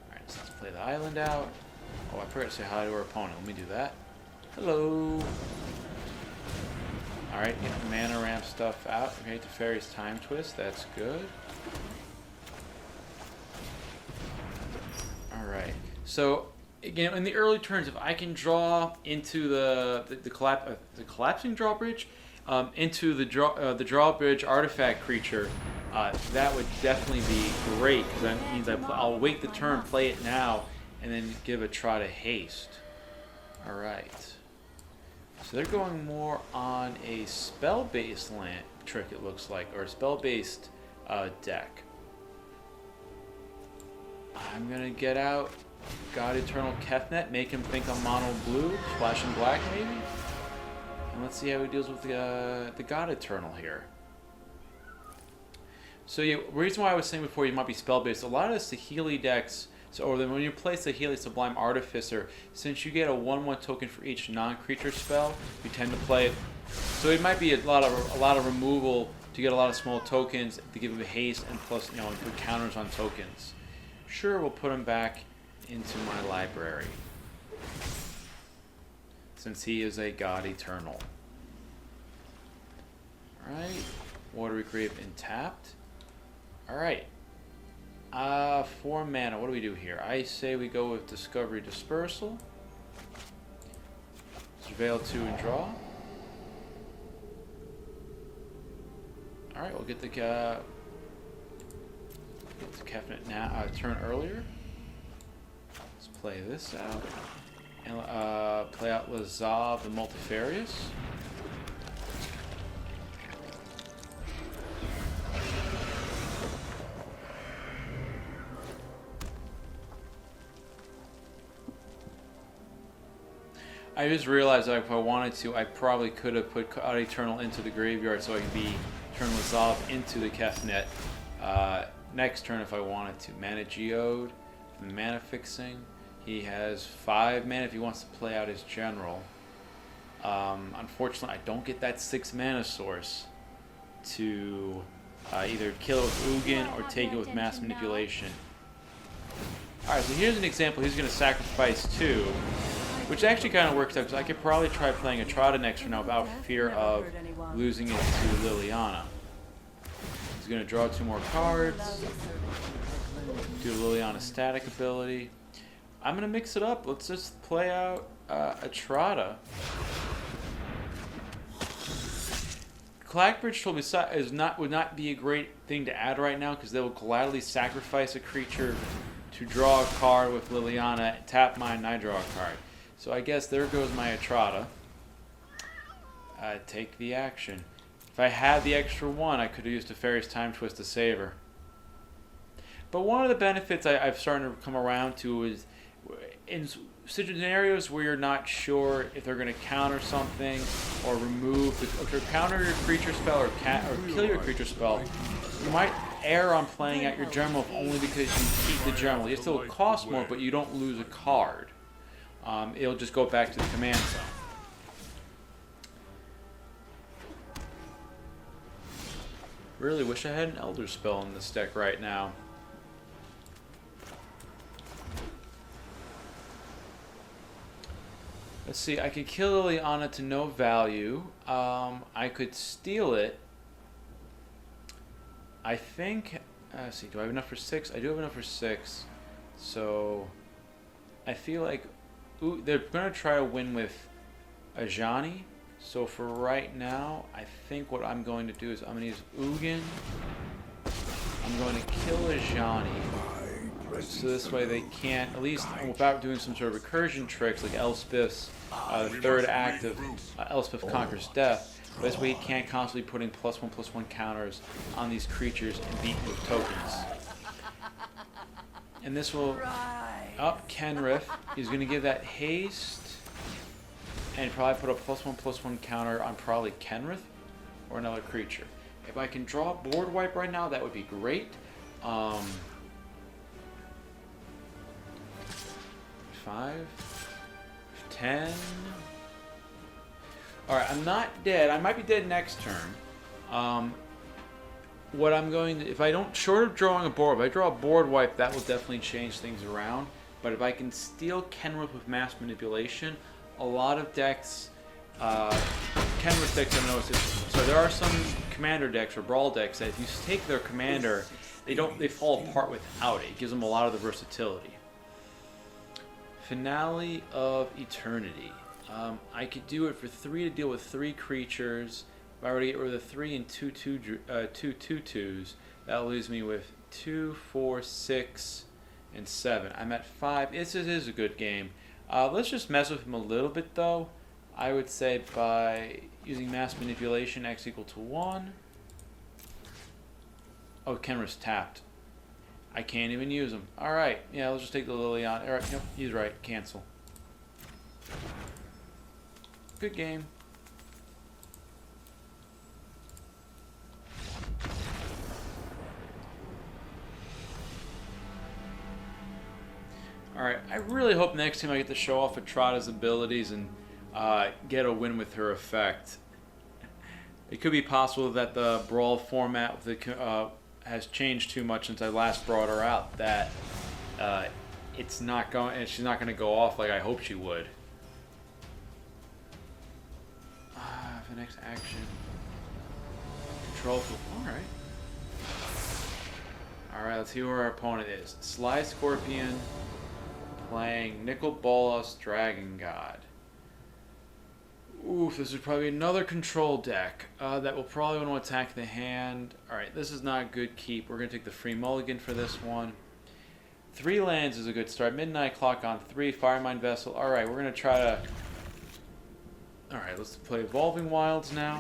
Alright, So let's play the island out. Oh, I forgot to say hi to our opponent. Let me do that. Hello. Alright, get the mana ramp stuff out. Okay, Teferi's Time Twist. That's good. Alright. So, again, in the early turns, if I can draw into the collapsing drawbridge, into the drawbridge artifact creature, that would definitely be great, because that means I'll wait the turn, play it now, and then give Etrata haste. Alright. So they're going more on a spell-based land trick, it looks like, or a spell-based deck. I'm going to get out God-Eternal Kefnet, make him think I'm mono blue, splashing black maybe? And let's see how he deals with the God-Eternal here. So yeah, the reason why I was saying before you might be spell-based, a lot of the Saheeli decks, or then when you play Saheeli Sublime Artificer, since you get a 1/1 token for each non-creature spell, you tend to play it. So it might be a lot of removal to get a lot of small tokens to give him haste, and plus, you know, and put counters on tokens. Sure, we'll put him back into my library, since he is a God-Eternal. Alright, Watery Grave untapped. Alright, 4 mana, what do we do here? I say we go with Discovery Dispersal, Surveil 2 and draw. Alright, we'll get the Kefnet now, turn earlier. Let's play this out. And play out Lazav and Multifarious. I just realized that if I wanted to, I probably could have put God-Eternal into the graveyard so I can turn Lazav into the Kefnet next turn if I wanted to. Mana Geode, mana fixing. He has 5 mana if he wants to play out his general. Unfortunately, I don't get that 6 mana source to either kill it with Ugin or take it with Mass Manipulation. Alright, so here's an example. He's going to sacrifice 2. Which actually kind of works out, because I could probably try playing Etrata next turn now without fear of losing it to Liliana. He's going to draw 2 more cards. Do Liliana's static ability. I'm going to mix it up. Let's just play out Etrata. Clackbridge Troll would not be a great thing to add right now, because they will gladly sacrifice a creature to draw a card with Liliana, tap mine, and I draw a card. So I guess there goes my Etrata. Take the action. If I had the extra 1, I could have used Teferi's Time Twist to save her. But one of the benefits I've started to come around to is in scenarios where you're not sure if they're going to counter something or remove, or counter your creature spell or kill your creature spell, you might err on playing out your general only because you keep the general. It still costs more, but you don't lose a card. It'll just go back to the command zone. Really wish I had an Elder Spell in this deck right now. Let's see, I could kill Liliana to no value. I could steal it. I think, let's see, do I have enough for 6? I do have enough for 6. So, I feel like they're going to try to win with Ajani. So for right now, I think what I'm going to do is I'm going to use Ugin. I'm going to kill Ajani. So this way they can't, at least without doing some sort of recursion tricks like Elspeth's third act of Elspeth Conquers Death. But this way he can't constantly putting +1/+1 counters on these creatures and beat with tokens. And this will up Kenrith. He's going to give that haste. And probably put a +1/+1 counter on probably Kenrith or another creature. If I can draw board wipe right now, that would be great. 5, 10. Alright, I'm not dead. I might be dead next turn. What I'm going to, if I don't, short of drawing a board, if I draw a board wipe, that will definitely change things around. But if I can steal Kenrith with Mass Manipulation, a lot of decks, Kenrith decks, I noticed. So there are some commander decks or brawl decks that if you take their commander, they fall apart without it. It gives them a lot of the versatility. Finale of Eternity. I could do it for 3 to deal with 3 creatures. If I were to get rid of the 3 and 2 2/2s, that leaves me with 2, 4, 6, and 7. I'm at 5. This is a good game. Let's just mess with him a little bit, though. I would say by using Mass Manipulation, X equal to 1. Oh, Kenrith's tapped. I can't even use him. Alright, yeah, let's just take the Liliana. Alright, nope, he's right. Cancel. Good game. Alright, I really hope next time I get to show off Etrata's abilities and get a win with her effect. It could be possible that the Brawl format with the, has changed too much since I last brought her out, that she's not going to go off like I hoped she would. For the next action, control. Alright. Alright, let's see who our opponent is. Sly Scorpion playing Nicol Bolas Dragon God. Oof, this is probably another control deck that will probably want to attack the hand. Alright, this is not a good keep. We're going to take the free mulligan for this one. 3 lands is a good start. Midnight Clock on 3, Firemind Vessel. Alright, we're going to try to... Alright, let's play Evolving Wilds now.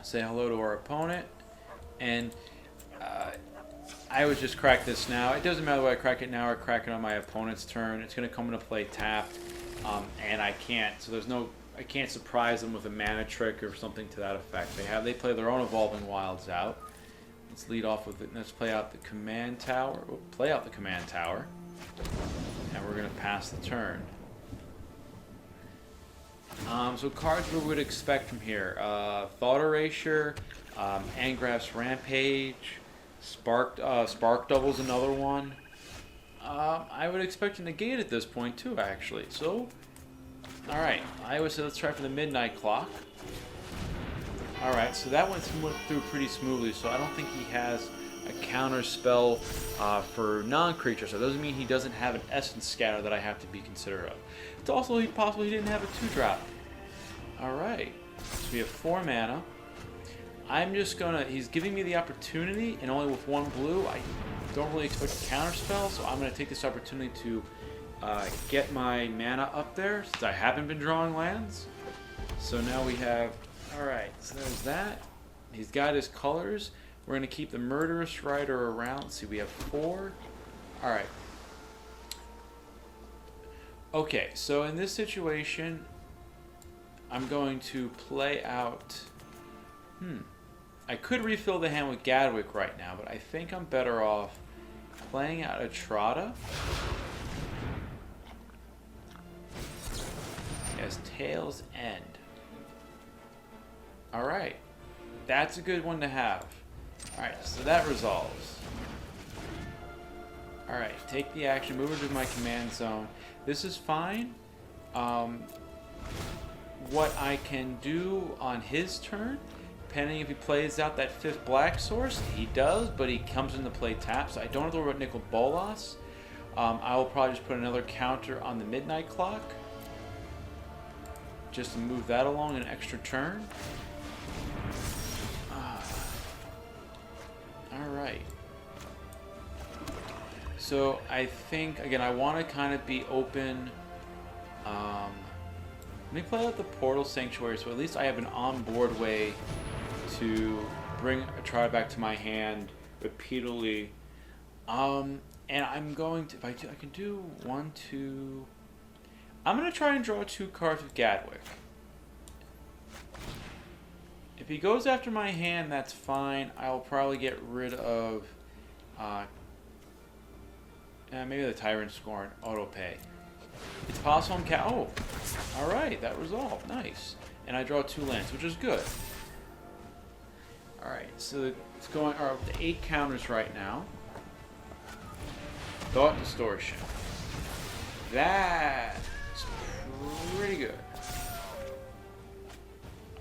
Say hello to our opponent. And I would just crack this now. It doesn't matter whether I crack it now or crack it on my opponent's turn. It's going to come into play tapped. And I can't, so there's no... I can't surprise them with a mana trick or something to that effect. They play their own Evolving Wilds out. Let's lead off with it. Let's play out the command tower. Play out the command tower. And we're going to pass the turn. So cards we would expect from here. Thought Erasure, Angrath's Rampage, Spark Double's another one. I would expect a negate at this point too, actually. So, alright, I would say let's try for the Midnight Clock. Alright, so that went through pretty smoothly, so I don't think he has a counter spell for non-creatures. So that doesn't mean he doesn't have an Essence Scatter that I have to be considerate of. It's also possible he didn't have a 2-drop. Alright, so we have 4 mana. I'm just gonna, he's giving me the opportunity, and only with 1 blue, I don't really expect a counter spell, so I'm gonna take this opportunity to get my mana up there, since I haven't been drawing lands. So now we have, alright, so there's that. He's got his colors. We're gonna keep the Murderous Rider around. Let's see, we have 4. Alright. Okay, so in this situation, I'm going to play out... I could refill the hand with Gadwick right now, but I think I'm better off playing out Etrata as Tail's End. Alright, that's a good one to have. Alright, so that resolves. Alright, take the action, move into my command zone. This is fine. What I can do on his turn, depending if he plays out that 5th black source, he does, but he comes into play tap, so I don't have to worry about Nicol Bolas. I will probably just put another counter on the Midnight Clock, just to move that along an extra turn. Alright. So I think, again, I want to kind of be open. Let me play out the Portal Sanctuary, so at least I have an on-board way to bring Etrata back to my hand repeatedly. And I'm going to, if I can do 1, 2... I'm going to try and draw 2 cards with Gadwick. If he goes after my hand, that's fine. I'll probably get rid of maybe the Tyrant Scorn Autopay. It's possible I'm oh, alright, that resolved. Nice. And I draw 2 lands, which is good. Alright, so it's going up to 8 counters right now. Thought Distortion. That's pretty good.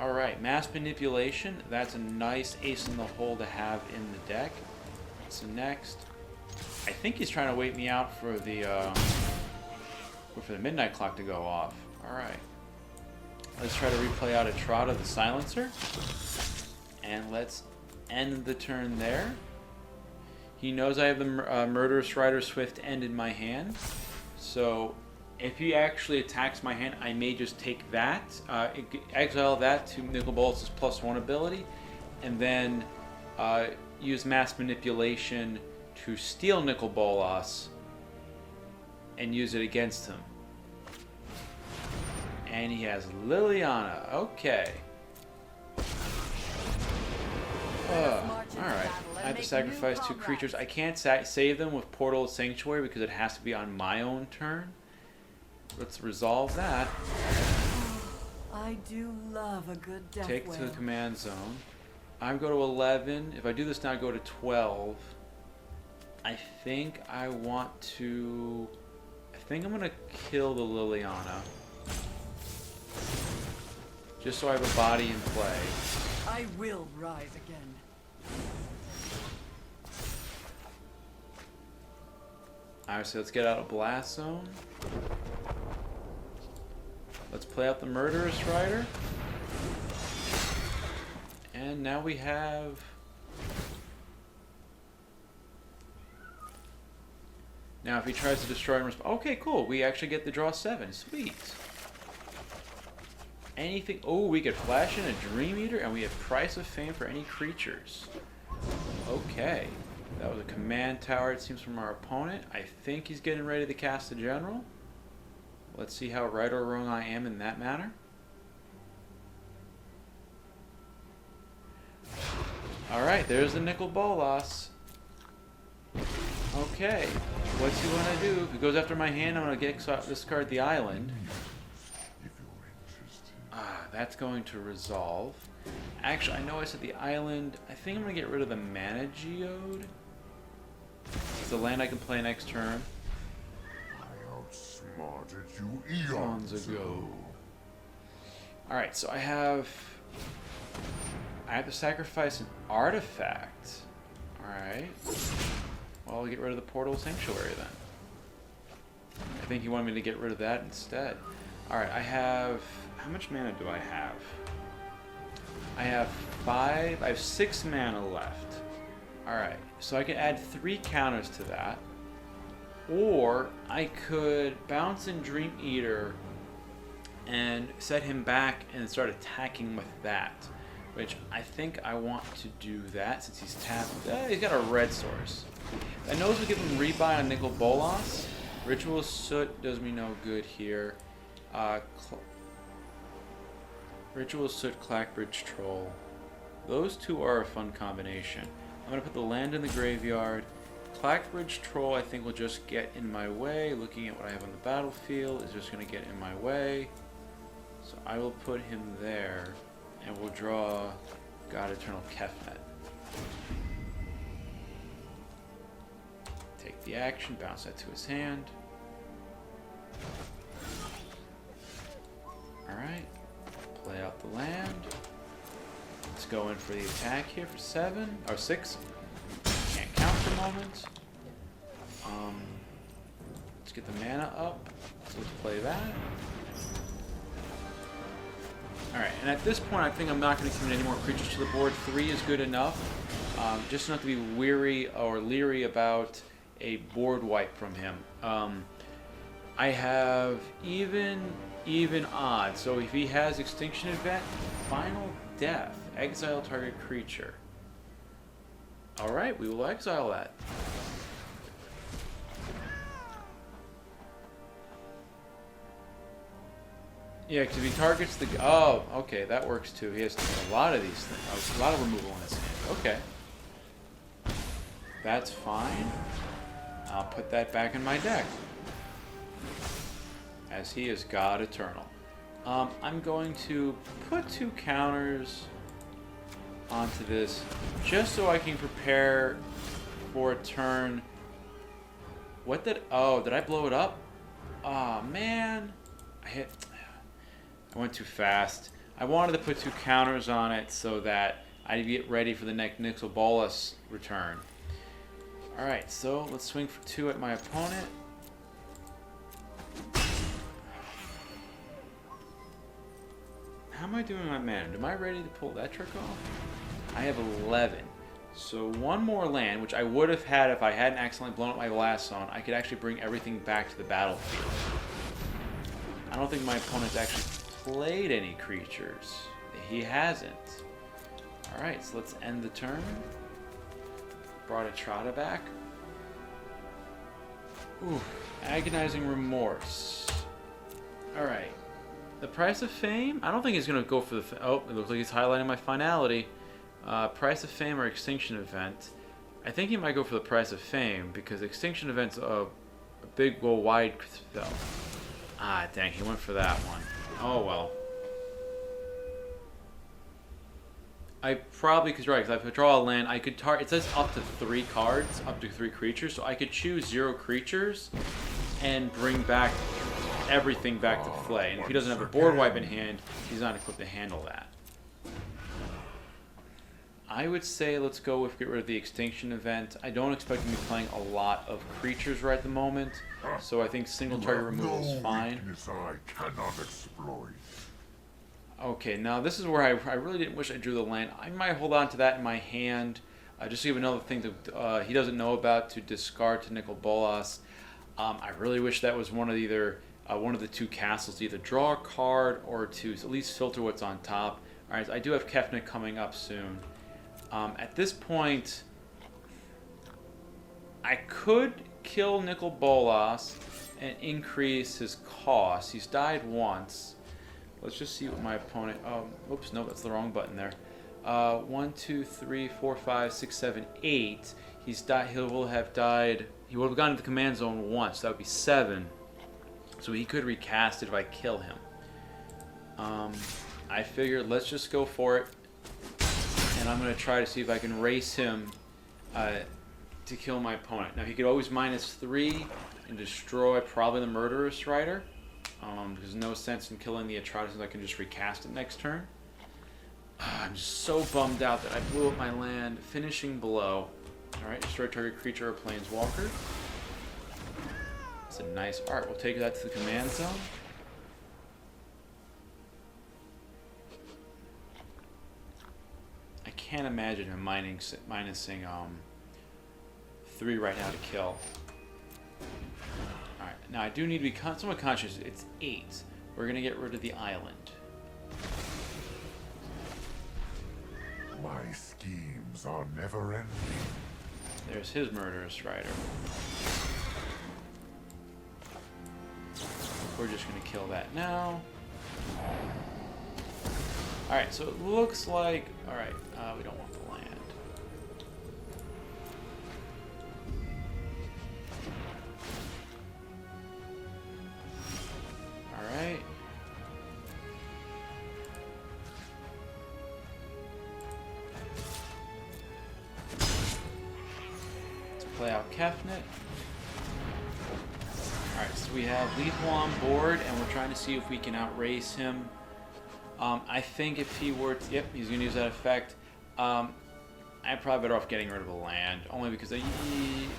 Alright, Mass Manipulation. That's a nice ace in the hole to have in the deck. So next, I think he's trying to wait me out for the midnight clock to go off. Alright. Let's try to replay out Etrata, the Silencer. And let's end the turn there. He knows I have the Murderous Rider Swift End in my hand. So if he actually attacks my hand, I may just take that, exile that to Nicol Bolas' +1 ability, and then use Mass Manipulation to steal Nicol Bolas and use it against him. And he has Liliana. Okay. Alright. I have to sacrifice 2 creatures. I can't save them with Portal Sanctuary because it has to be on my own turn. Let's resolve that. I do love a good death Take to the wail. command zone. I go to 11. If I do this now, I go to 12. I think I want to... I think I'm going to kill the Liliana. Just so I have a body in play. I will rise again. Alright, so let's get out of Blast Zone. Let's play out the Murderous Rider. And now we have... Now if he tries to destroy and respond... Okay, cool. We actually get to draw 7. Sweet. Anything... Oh, we could flash in a Dream Eater and we have Price of Fame for any creatures. Okay. That was a command tower, it seems, from our opponent. I think he's getting ready to cast a general. Let's see how right or wrong I am in that matter. Alright, there's the Nicol Bolas. Okay, what's he want to do? If he goes after my hand, I'm going to discard the island. That's going to resolve. Actually, I know I said the island. I think I'm going to get rid of the Mana Geode. It's the land I can play next turn. I outsmarted you eons ago. Alright, so I have to sacrifice an artifact. Alright. Well, I'll get rid of the Portal Sanctuary then. I think he wanted me to get rid of that instead. Alright, I have... How much mana do I have? I have 5... I have 6 mana left. Alright, so I can add 3 counters to that. Or I could bounce in Dream Eater and set him back and start attacking with that. Which I think I want to do that since he's tapped. He's got a red source. I know this will give him rebuy on Nicol Bolas. Ritual of Soot does me no good here. Ritual of Soot, Clackbridge Troll. Those two are a fun combination. I'm going to put the land in the graveyard. Clackbridge Troll I think will just get in my way. Looking at what I have on the battlefield is just going to get in my way. So I will put him there. And we'll draw God-Eternal Kefnet. Take the action, bounce that to his hand. Alright. Play out the land. Let's go in for the attack here for 7 or 6. Can't count for the moment. Let's get the mana up. So let's play that. Alright, and at this point I think I'm not going to commit any more creatures to the board. 3 is good enough. Just not to be weary or leery about a board wipe from him. I have even, odd. So if he has Extinction Event, Final Death, exile target creature. Alright, we will exile that. Yeah, because if he targets the... Oh, okay, that works too. He has a lot of these things. A lot of removal in his hand. Okay. That's fine. I'll put that back in my deck. As he is God-Eternal. I'm going to put 2 counters onto this just so I can prepare for a turn. What did... Oh, did I blow it up? Oh man, I went too fast. I wanted to put 2 counters on it so that I'd get ready for the next Nixel Bolas return. Alright, so let's swing for 2 at my opponent. How am I doing my mana? Am I ready to pull that trick off? I have 11. So 1 more land, which I would have had if I hadn't accidentally blown up my last zone. I could actually bring everything back to the battlefield. I don't think my opponent's actually played any creatures. He hasn't. Alright, so let's end the turn. Brought Etrata back. Ooh, Agonizing Remorse. Alright. The Price of Fame? I don't think he's going to go for the... Oh, it looks like he's highlighting my finality. Price of Fame or Extinction Event. I think he might go for the Price of Fame because Extinction Event's a big, go wide spell. Ah, dang, he went for that one. Oh, well. I probably, because right, because if I draw a land, I could target, it says up to 3 cards, up to 3 creatures, so I could choose 0 creatures and bring back everything back to play. And if he doesn't have a board wipe in hand, he's not equipped to handle that. I would say let's go with get rid of the Extinction Event. I don't expect him to be playing a lot of creatures right at the moment, so I think single target removal is fine. I cannot exploit. Okay, now this is where I really didn't wish I drew the land. I might hold on to that in my hand, just to give another thing to he doesn't know about to discard to Nicol Bolas. I really wish that was one of either one of the 2 castles to either draw a card or to at least filter what's on top. All right, I do have Kefnet coming up soon. At this point, I could kill Nicol Bolas and increase his cost. He's died once. Let's just see what my opponent... oops, no, that's the wrong button there. 1, 2, 3, 4, 5, 6, 7, 8. He's died. He will have died... He would have gone to the command zone once. That would be 7. So he could recast it if I kill him. I figured let's just go for it. And I'm going to try to see if I can race him to kill my opponent. Now, he could always -3 and destroy probably the Murderous Rider. There's no sense in killing the Etrata since I can just recast it next turn. I'm just so bummed out that I blew up my land. Finishing blow. Alright, destroy target creature or planeswalker. That's a nice art. We'll take that to the command zone. I can't imagine him minusing 3 right now to kill. Alright, now I do need to be somewhat conscious. It's 8. We're going to get rid of the island. My schemes are never ending. There's his Murderous Rider. We're just going to kill that now. Alright, so it looks like... Alright, we don't want the land. Alright. Let's play out Kefnet. Alright, so we have Lethal on board, and we're trying to see if we can outrace him. I think if he were to... Yep, he's going to use that effect. I'm probably better off getting rid of the land, only because the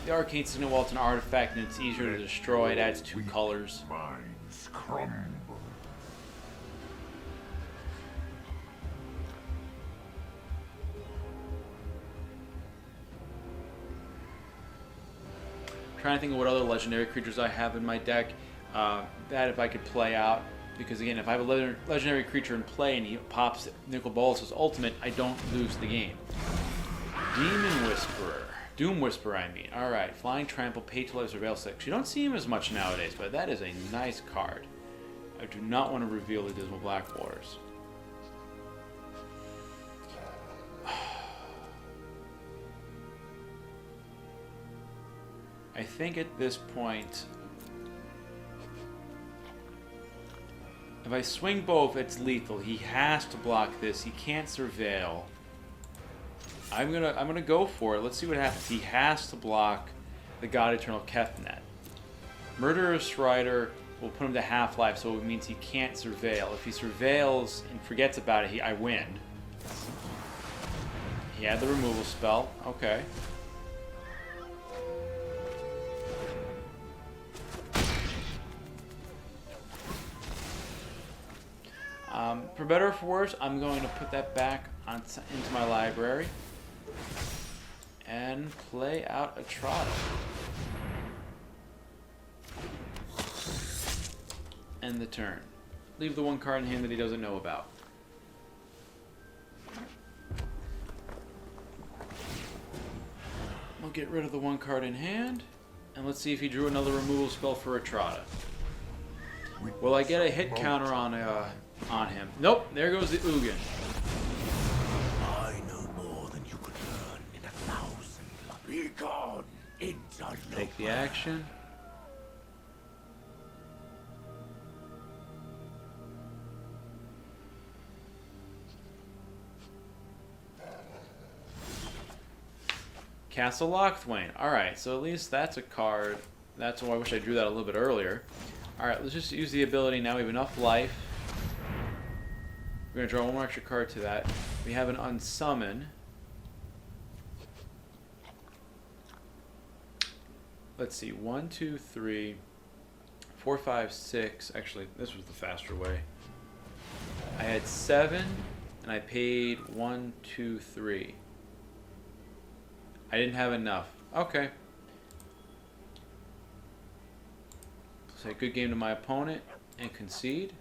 Arcane Signal, while it's an artifact and it's easier to destroy, it adds 2 colors. Minds crumble. I'm trying to think of what other legendary creatures I have in my deck that if I could play out. Because again, if I have a legendary creature in play and he pops Nicol Bolas' ultimate, I don't lose the game. Demon Whisperer. Doom Whisperer, I mean. Alright, Flying Trample, Pay to Life, Surveil 6. You don't see him as much nowadays, but that is a nice card. I do not want to reveal the Dismal Blackwaters. I think at this point... If I swing both, it's lethal. He has to block this. He can't surveil. I'm gonna go for it. Let's see what happens. He has to block the God-Eternal Kefnet. Murderous Rider will put him to half-life, so it means he can't surveil. If he surveils and forgets about it, I win. He had the removal spell. Okay. For better or for worse, I'm going to put that back into my library and play out Etrata. End the turn. Leave the one card in hand that he doesn't know about. We'll get rid of the one card in hand, and let's see if he drew another removal spell for Etrata. Will I get a hit counter on him? Nope, there goes the Ugin. I know more than you could learn in 1,000 lives. Be gone inside. Take the action. Castle Lochthwain. Alright, so at least that's a card. That's why I wish I drew that a little bit earlier. Alright, let's just use the ability now. We have enough life. We're going to draw one more extra card to that. We have an Unsummon. Let's see. 1, 2, 3, 4, 5, 6. Actually, this was the faster way. I had 7, and I paid 1, 2, 3. I didn't have enough. Okay. Say good game to my opponent and concede.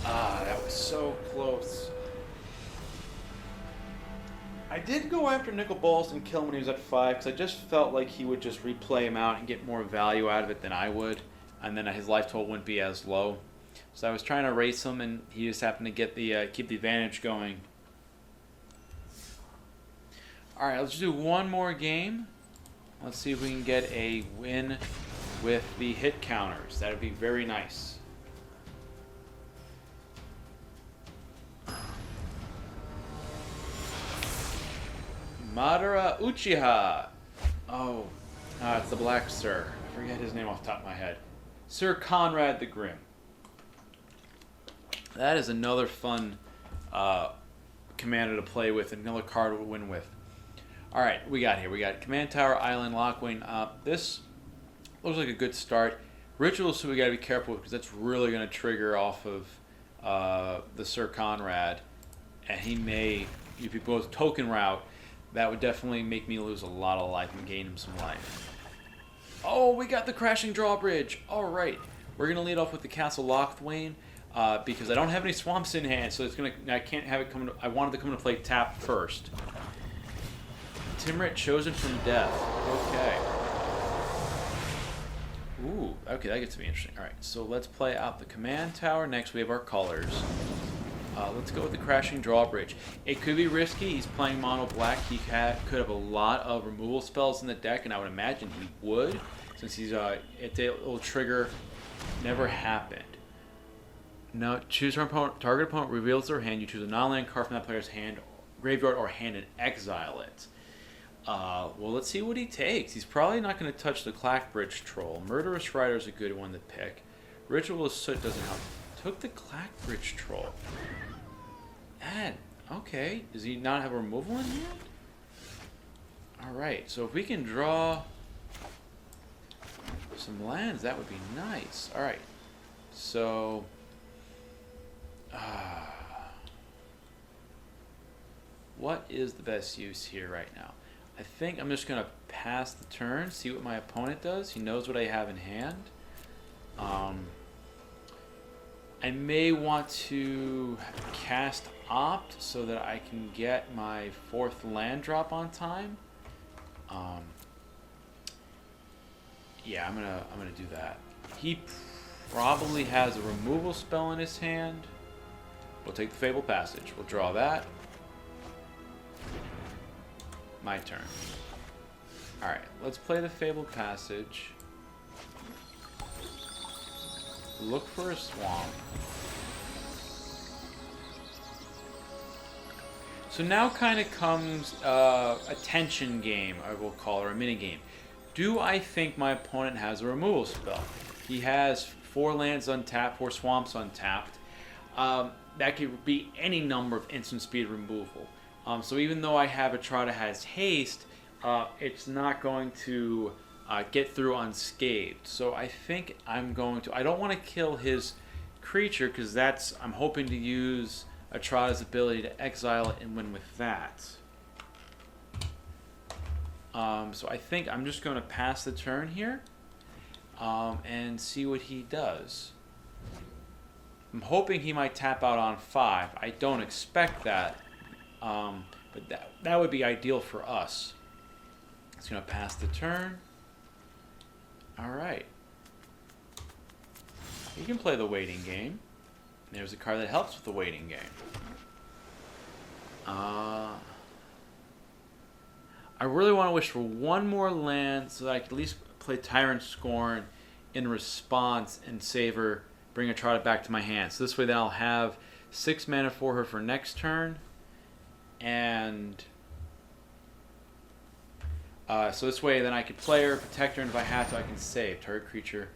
Ah, that was so close. I did go after Nicol Bolas and kill him when he was at 5 because I just felt like he would just replay him out and get more value out of it than I would, and then his life total wouldn't be as low. So I was trying to race him, and he just happened to get the keep the advantage going. All right, let's do one more game. Let's see if we can get a win with the hit counters. That would be very nice. Madara Uchiha. Oh, it's the Black Sir. I forget his name off the top of my head. Sir Conrad the Grim. That is another fun commander to play with, another card to win with. All right, we got Command Tower, Island, Lochthwain. This looks like a good start. Ritual of Soot we got to be careful with because that's really going to trigger off of the Sir Conrad, and he may, if he goes token route, that would definitely make me lose a lot of life and gain him some life. Oh, we got the Crashing Drawbridge. All right, we're going to lead off with the Castle Lochthwain because I don't have any swamps in hand, so I can't have it come to, I wanted to come into play tap first. Timrit chosen from death. Okay. Ooh, okay, that gets to be interesting. Alright, so let's play out the command tower. Next we have our colors. Let's go with the Crashing Drawbridge. It could be risky. He's playing mono black. He could have a lot of removal spells in the deck, and I would imagine he would, since he's it'll trigger never happened. Now choose your opponent. Target opponent reveals their hand. You choose a non-land card from that player's hand, graveyard, or hand and exile it. Well, let's see what he takes. He's probably not going to touch the Clackbridge Troll. Murderous Rider is a good one to pick. Ritual of Soot doesn't help. Took the Clackbridge Troll. And, okay. Does he not have a removal in hand? Alright, so if we can draw some lands, that would be nice. Alright, so... what is the best use here right now? I think I'm just going to pass the turn, see what my opponent does. He knows what I have in hand. I may want to cast Opt so that I can get my 4th land drop on time. Yeah, I'm gonna do that. He probably has a removal spell in his hand. We'll take the Fable Passage. We'll draw that. My turn. Alright, let's play the Fabled Passage. Look for a swamp. So now kind of comes a tension game, I will call it, or a mini game. Do I think my opponent has a removal spell? He has 4 lands untapped, 4 swamps untapped. That could be any number of instant speed removal. So even though I have Etrata has haste, it's not going to get through unscathed. So I think I'm going to... I don't want to kill his creature because that's... I'm hoping to use Etrata's ability to exile it and win with that. So I think I'm just going to pass the turn here and see what he does. I'm hoping he might tap out on 5. I don't expect that, but that would be ideal for us. It's going to pass the turn. All right. You can play the waiting game. There's a card that helps with the waiting game. I really want to wish for one more land so that I can at least play Tyrant Scorn in response and save her, bring Etrata back to my hand. So this way then I'll have 6 mana for her for next turn. And so this way then I can play her, protect her, and if I have to I can save. Target creature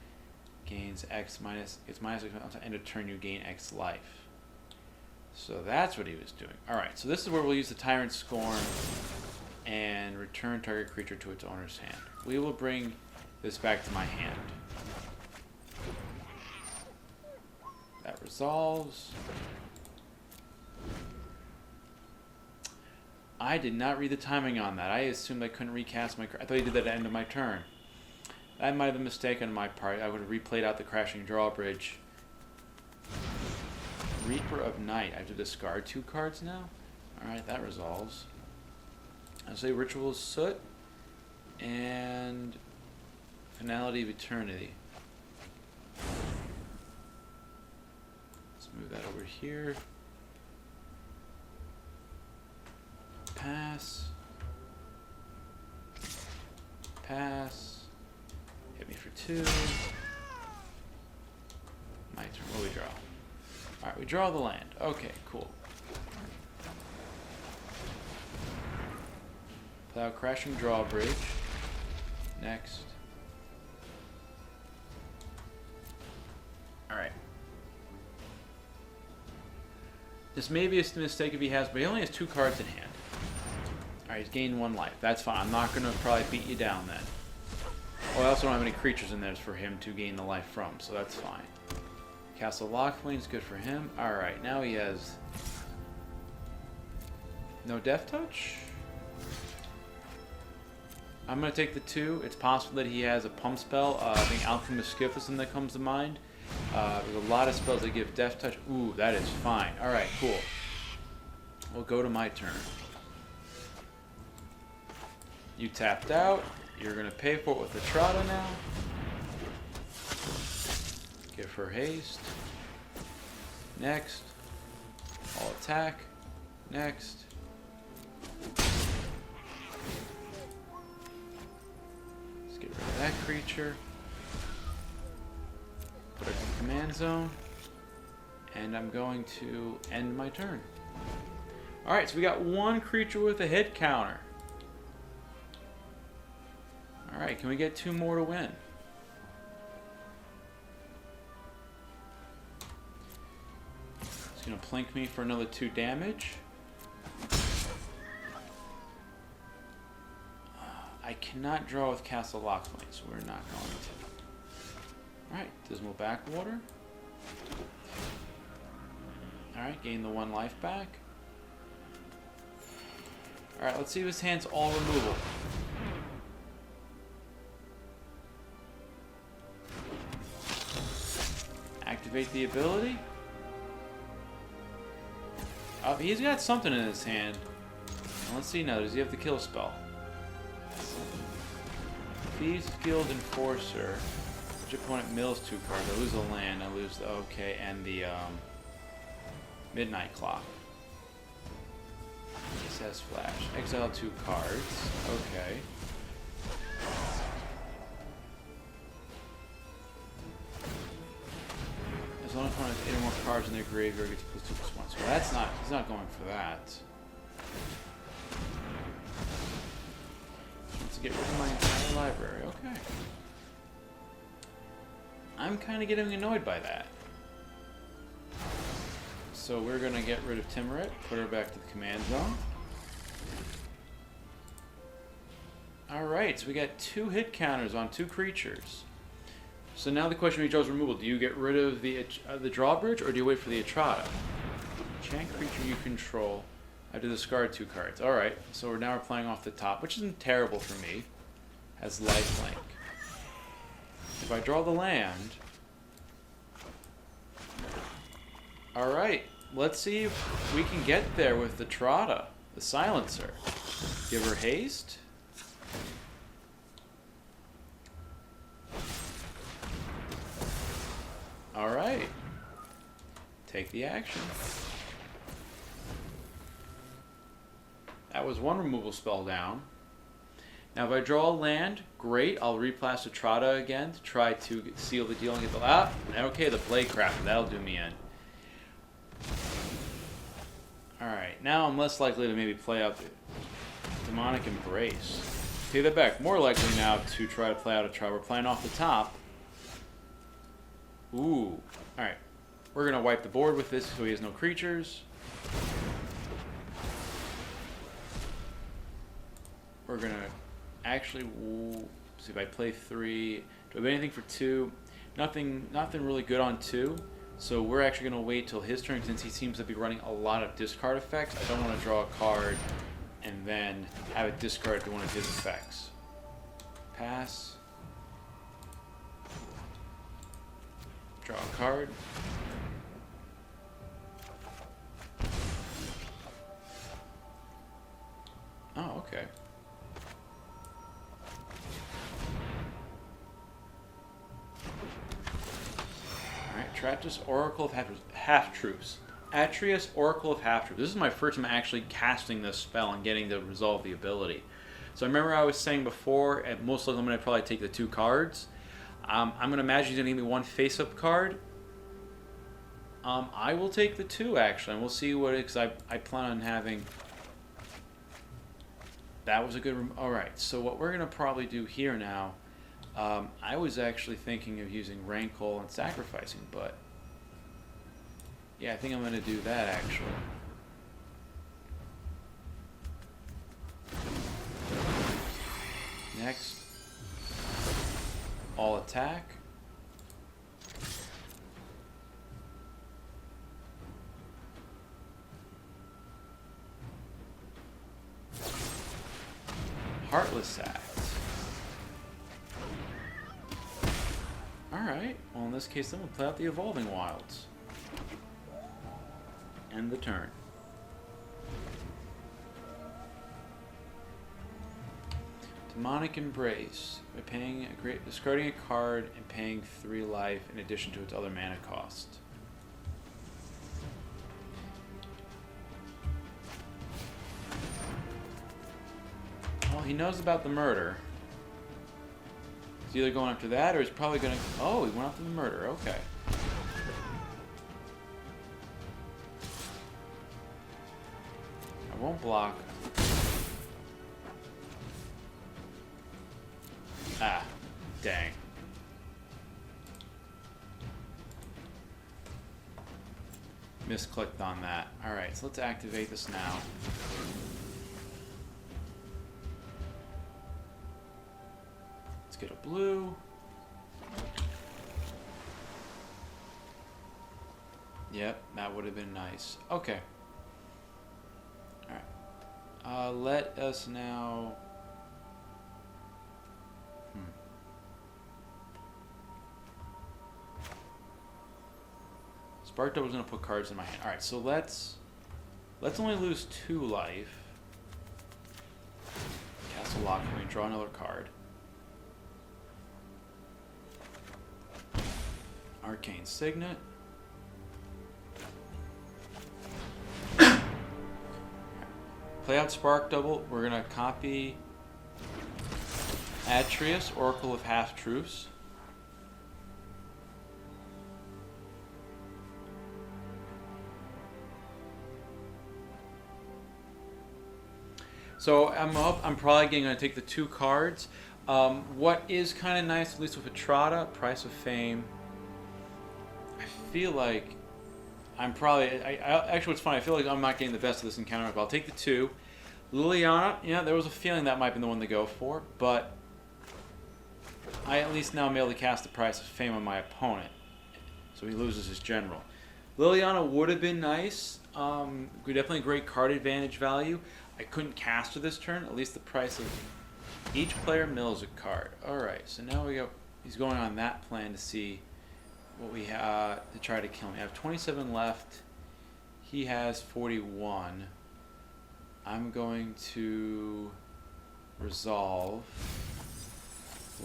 gains X minus, it's minus X, end of turn you gain X life. So that's what he was doing. Alright, so this is where we'll use the Tyrant Scorn and return target creature to its owner's hand. We will bring this back to my hand. That resolves. I did not read the timing on that. I assumed I couldn't recast my... I thought he did that at the end of my turn. That might have been a mistake on my part. I would have replayed out the Crashing Drawbridge. Reaper of Night. I have to discard 2 cards now? Alright, that resolves. I'll say Ritual of Soot and Finality of Eternity. Let's move that over here. Pass. Pass. Hit me for 2. My turn. What do we draw? Alright, we draw the land. Okay, cool. Play out Crashing Drawbridge. Next. Alright. This may be a mistake if he has, but he only has 2 cards in hand. Alright, he's gained 1 life. That's fine. I'm not going to probably beat you down then. Well, I also don't have any creatures in there for him to gain the life from, so that's fine. Castle Lockflame is good for him. Alright, now he has no Death Touch. I'm going to take the 2. It's possible that he has a pump spell. I think Alchemist Skiff is something that comes to mind. There's a lot of spells that give Death Touch. Ooh, that is fine. Alright, cool. We'll go to my turn. You tapped out. You're going to pay for it with Etrata now. Give her haste. Next. All attack. Next. Let's get rid of that creature. Put it in command zone. And I'm going to end my turn. Alright, so we got 1 creature with a hit counter. Alright, can we get 2 more to win? It's going to plink me for another 2 damage. I cannot draw with Castle Lockflame, so we're not going to. Alright, Dismal Backwater. Alright, gain the 1 life back. Alright, let's see if his hand's all removal. Activate the ability. Oh, he's got something in his hand. Let's see now. Does he have the kill spell? Thieves Guild Enforcer. Which opponent mills 2 cards? I lose a land. I lose the okay and the Midnight Clock. He says flash. Exile 2 cards. Okay. As long as one has 8 or more cards in their graveyard, gets +2/+1. So that's not. He's not going for that. Let's get rid of my entire your library. Okay. I'm kind of getting annoyed by that. So we're going to get rid of Timurit, put her back to the command zone. Alright, so we got 2 hit counters on 2 creatures. So now the question is removal. Do you get rid of the drawbridge, or do you wait for the Etrata? Enchant creature you control. I have to discard 2 cards. Alright, so we're playing off the top, which isn't terrible for me. Has lifelink. If I draw the land... Alright, let's see if we can get there with the Etrata, the Silencer. Give her haste. Alright. Take the action. That was 1 removal spell down. Now if I draw a land, great. I'll replast Etrata again to try to seal the deal and get the... okay, the Blade Crafter. That'll do me in. Alright, now I'm less likely to maybe play out the Demonic Embrace. Take that back. More likely now to try to play out Etrata. We're playing off the top. Ooh. Alright. We're going to wipe the board with this so he has no creatures. We're going to actually... see if I play 3. Do I have anything for 2? Nothing really good on 2. So we're actually going to wait till his turn since he seems to be running a lot of discard effects. I don't want to draw a card and then have it discard to one of his effects. Pass. Draw a card. Oh, okay. Alright, Atris, Oracle of Half-Truths. Atris, Oracle of Half-Truths. This is my first time actually casting this spell and getting to resolve the ability. So I remember I was saying before, at most likely I'm going to probably take the 2 cards. I'm going to imagine he's going to give me 1 face-up card. I will take the 2, actually, and we'll see what it is, because I plan on having... That was a good... Alright, so what we're going to probably do here now, I was actually thinking of using Rankle and sacrificing, but... Yeah, I think I'm going to do that, actually. Next. All attack. Heartless Act. Alright, well in this case then we'll play out the Evolving Wilds. End the turn. Demonic Embrace. By discarding a card and paying 3 life in addition to its other mana cost. Well, he knows about the murder. He's either going after that or he's probably going to... Oh, he went after the murder. Okay. I won't block. Ah, dang. Misclicked on that. Alright, so let's activate this now. Let's get a blue. Yep, that would have been nice. Okay. Alright. Let us now... Spark Double's gonna put cards in my hand. Alright, so let's only lose 2 life. Castle Lock, we can draw another card. Arcane Signet. Play out Spark Double. We're gonna copy Atris, Oracle of Half-Truths. So I'm probably going to take the 2 cards. What is kind of nice, at least with Etrata, Price of Fame, I feel like I'm probably... actually, what's funny, I feel like I'm not getting the best of this encounter, but I'll take the 2. Liliana, yeah, there was a feeling that might have been the one to go for, but I at least now am able to cast the Price of Fame on my opponent, so he loses his general. Liliana would have been nice. Definitely great card advantage value. I couldn't cast her this turn. At least the price of each player mills a card. Alright, so now we go. He's going on that plan to see what we have to try to kill me. I have 27 left. He has 41. I'm going to resolve.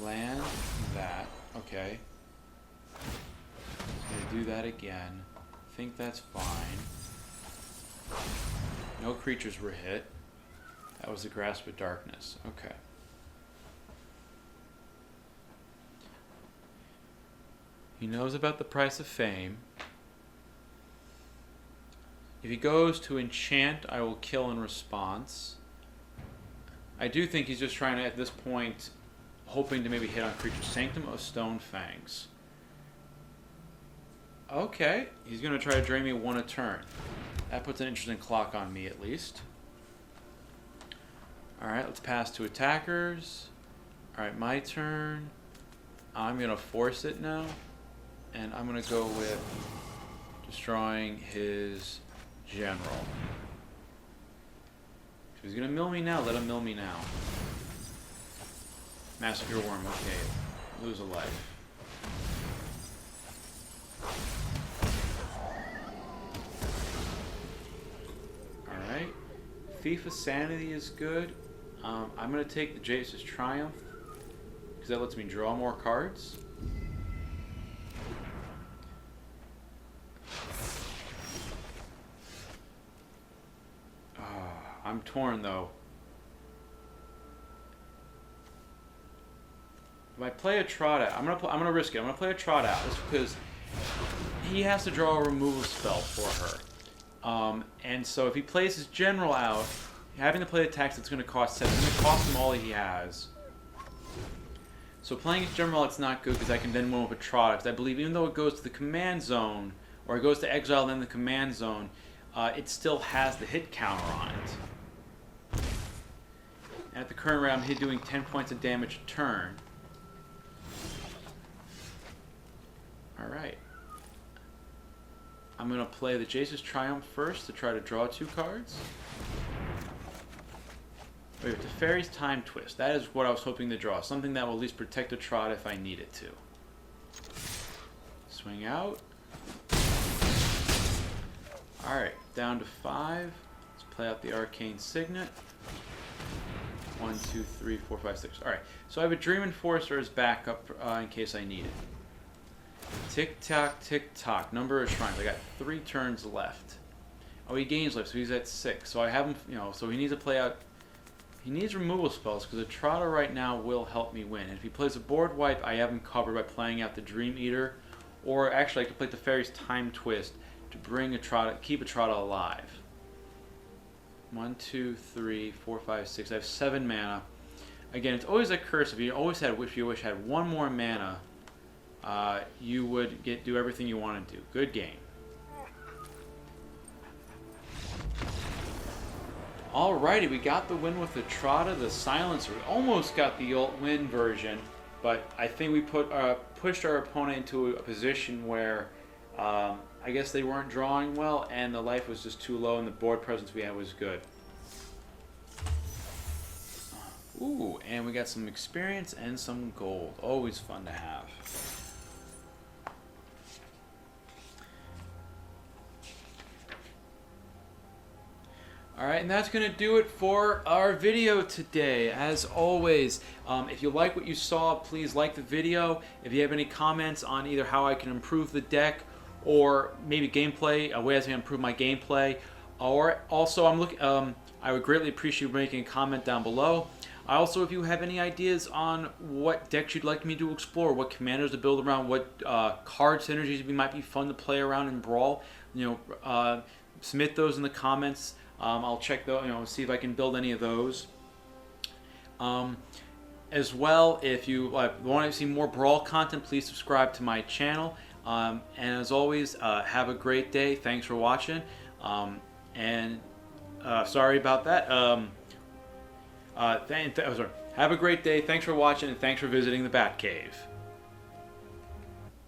Land that. Okay. I'm going to do that again. I think that's fine. No creatures were hit. That was the Grasp of Darkness. Okay. He knows about the Price of Fame. If he goes to enchant, I will kill in response. I do think he's just trying to, at this point, hoping to maybe hit on creatures. Sanctum of Stone Fangs. Okay, he's going to try to drain me 1 a turn. That puts an interesting clock on me, at least. Alright, let's pass to attackers. Alright, my turn. I'm going to force it now. And I'm going to go with destroying his general. So he's going to mill me now. Let him mill me now. Massacre Worm, okay. Lose a life. Alright. Thief of Sanity is good. I'm going to take the Jace's Triumph, because that lets me draw more cards. I'm torn, though. If I play Etrata, I'm gonna risk it. I'm gonna play Etrata out just because he has to draw a removal spell for her. And so if he plays his general out, having to play the tax that's going to cost 7, it's going to cost him all he has. So playing his general, it's not good because I can then win with Etrata. Because I believe even though it goes to the command zone, or it goes to exile then the command zone, it still has the hit counter on it. And at the current rate, I'm doing 10 points of damage a turn. Alright. I'm going to play the Jace's Triumph first to try to draw 2 cards. Wait, Teferi's Time Twist. That is what I was hoping to draw. Something that will at least protect Etrata if I need it to. Swing out. Alright, down to 5. Let's play out the Arcane Signet. 1, 2, 3, 4, 5, 6. Alright, so I have a Dream Enforcer as backup in case I need it. Tick-tock, tick-tock. Number of shrines. I got 3 turns left. Oh, he gains life, so he's at 6. So I have him, so he needs to play out... He needs removal spells, because Etrata right now will help me win. And if he plays a board wipe, I have him covered by playing out the Dream Eater. Or actually, I could play Teferi's Time Twist to bring Etrata, keep Etrata alive. 1, 2, 3, 4, 5, 6. I have 7 mana. Again, it's always a curse. If you always had 1 more mana, you would do everything you want to do. Good game. Alrighty, we got the win with Etrata, the Silencer. We almost got the ult win version, but I think we pushed our opponent into a position where I guess they weren't drawing well, and the life was just too low, and the board presence we had was good. Ooh, and we got some experience and some gold. Always fun to have. Alright, and that's going to do it for our video today. As always, if you like what you saw, please like the video. If you have any comments on either how I can improve the deck or maybe gameplay, ways I can improve my gameplay, or also I would greatly appreciate you making a comment down below. Also, if you have any ideas on what decks you'd like me to explore, what commanders to build around, what card synergies might be fun to play around in Brawl, submit those in the comments. I'll check those, see if I can build any of those. As well, if you want to see more Brawl content, please subscribe to my channel. And as always, have a great day. Thanks for watching. Sorry about that. Have a great day. Thanks for watching, and thanks for visiting the Batcave.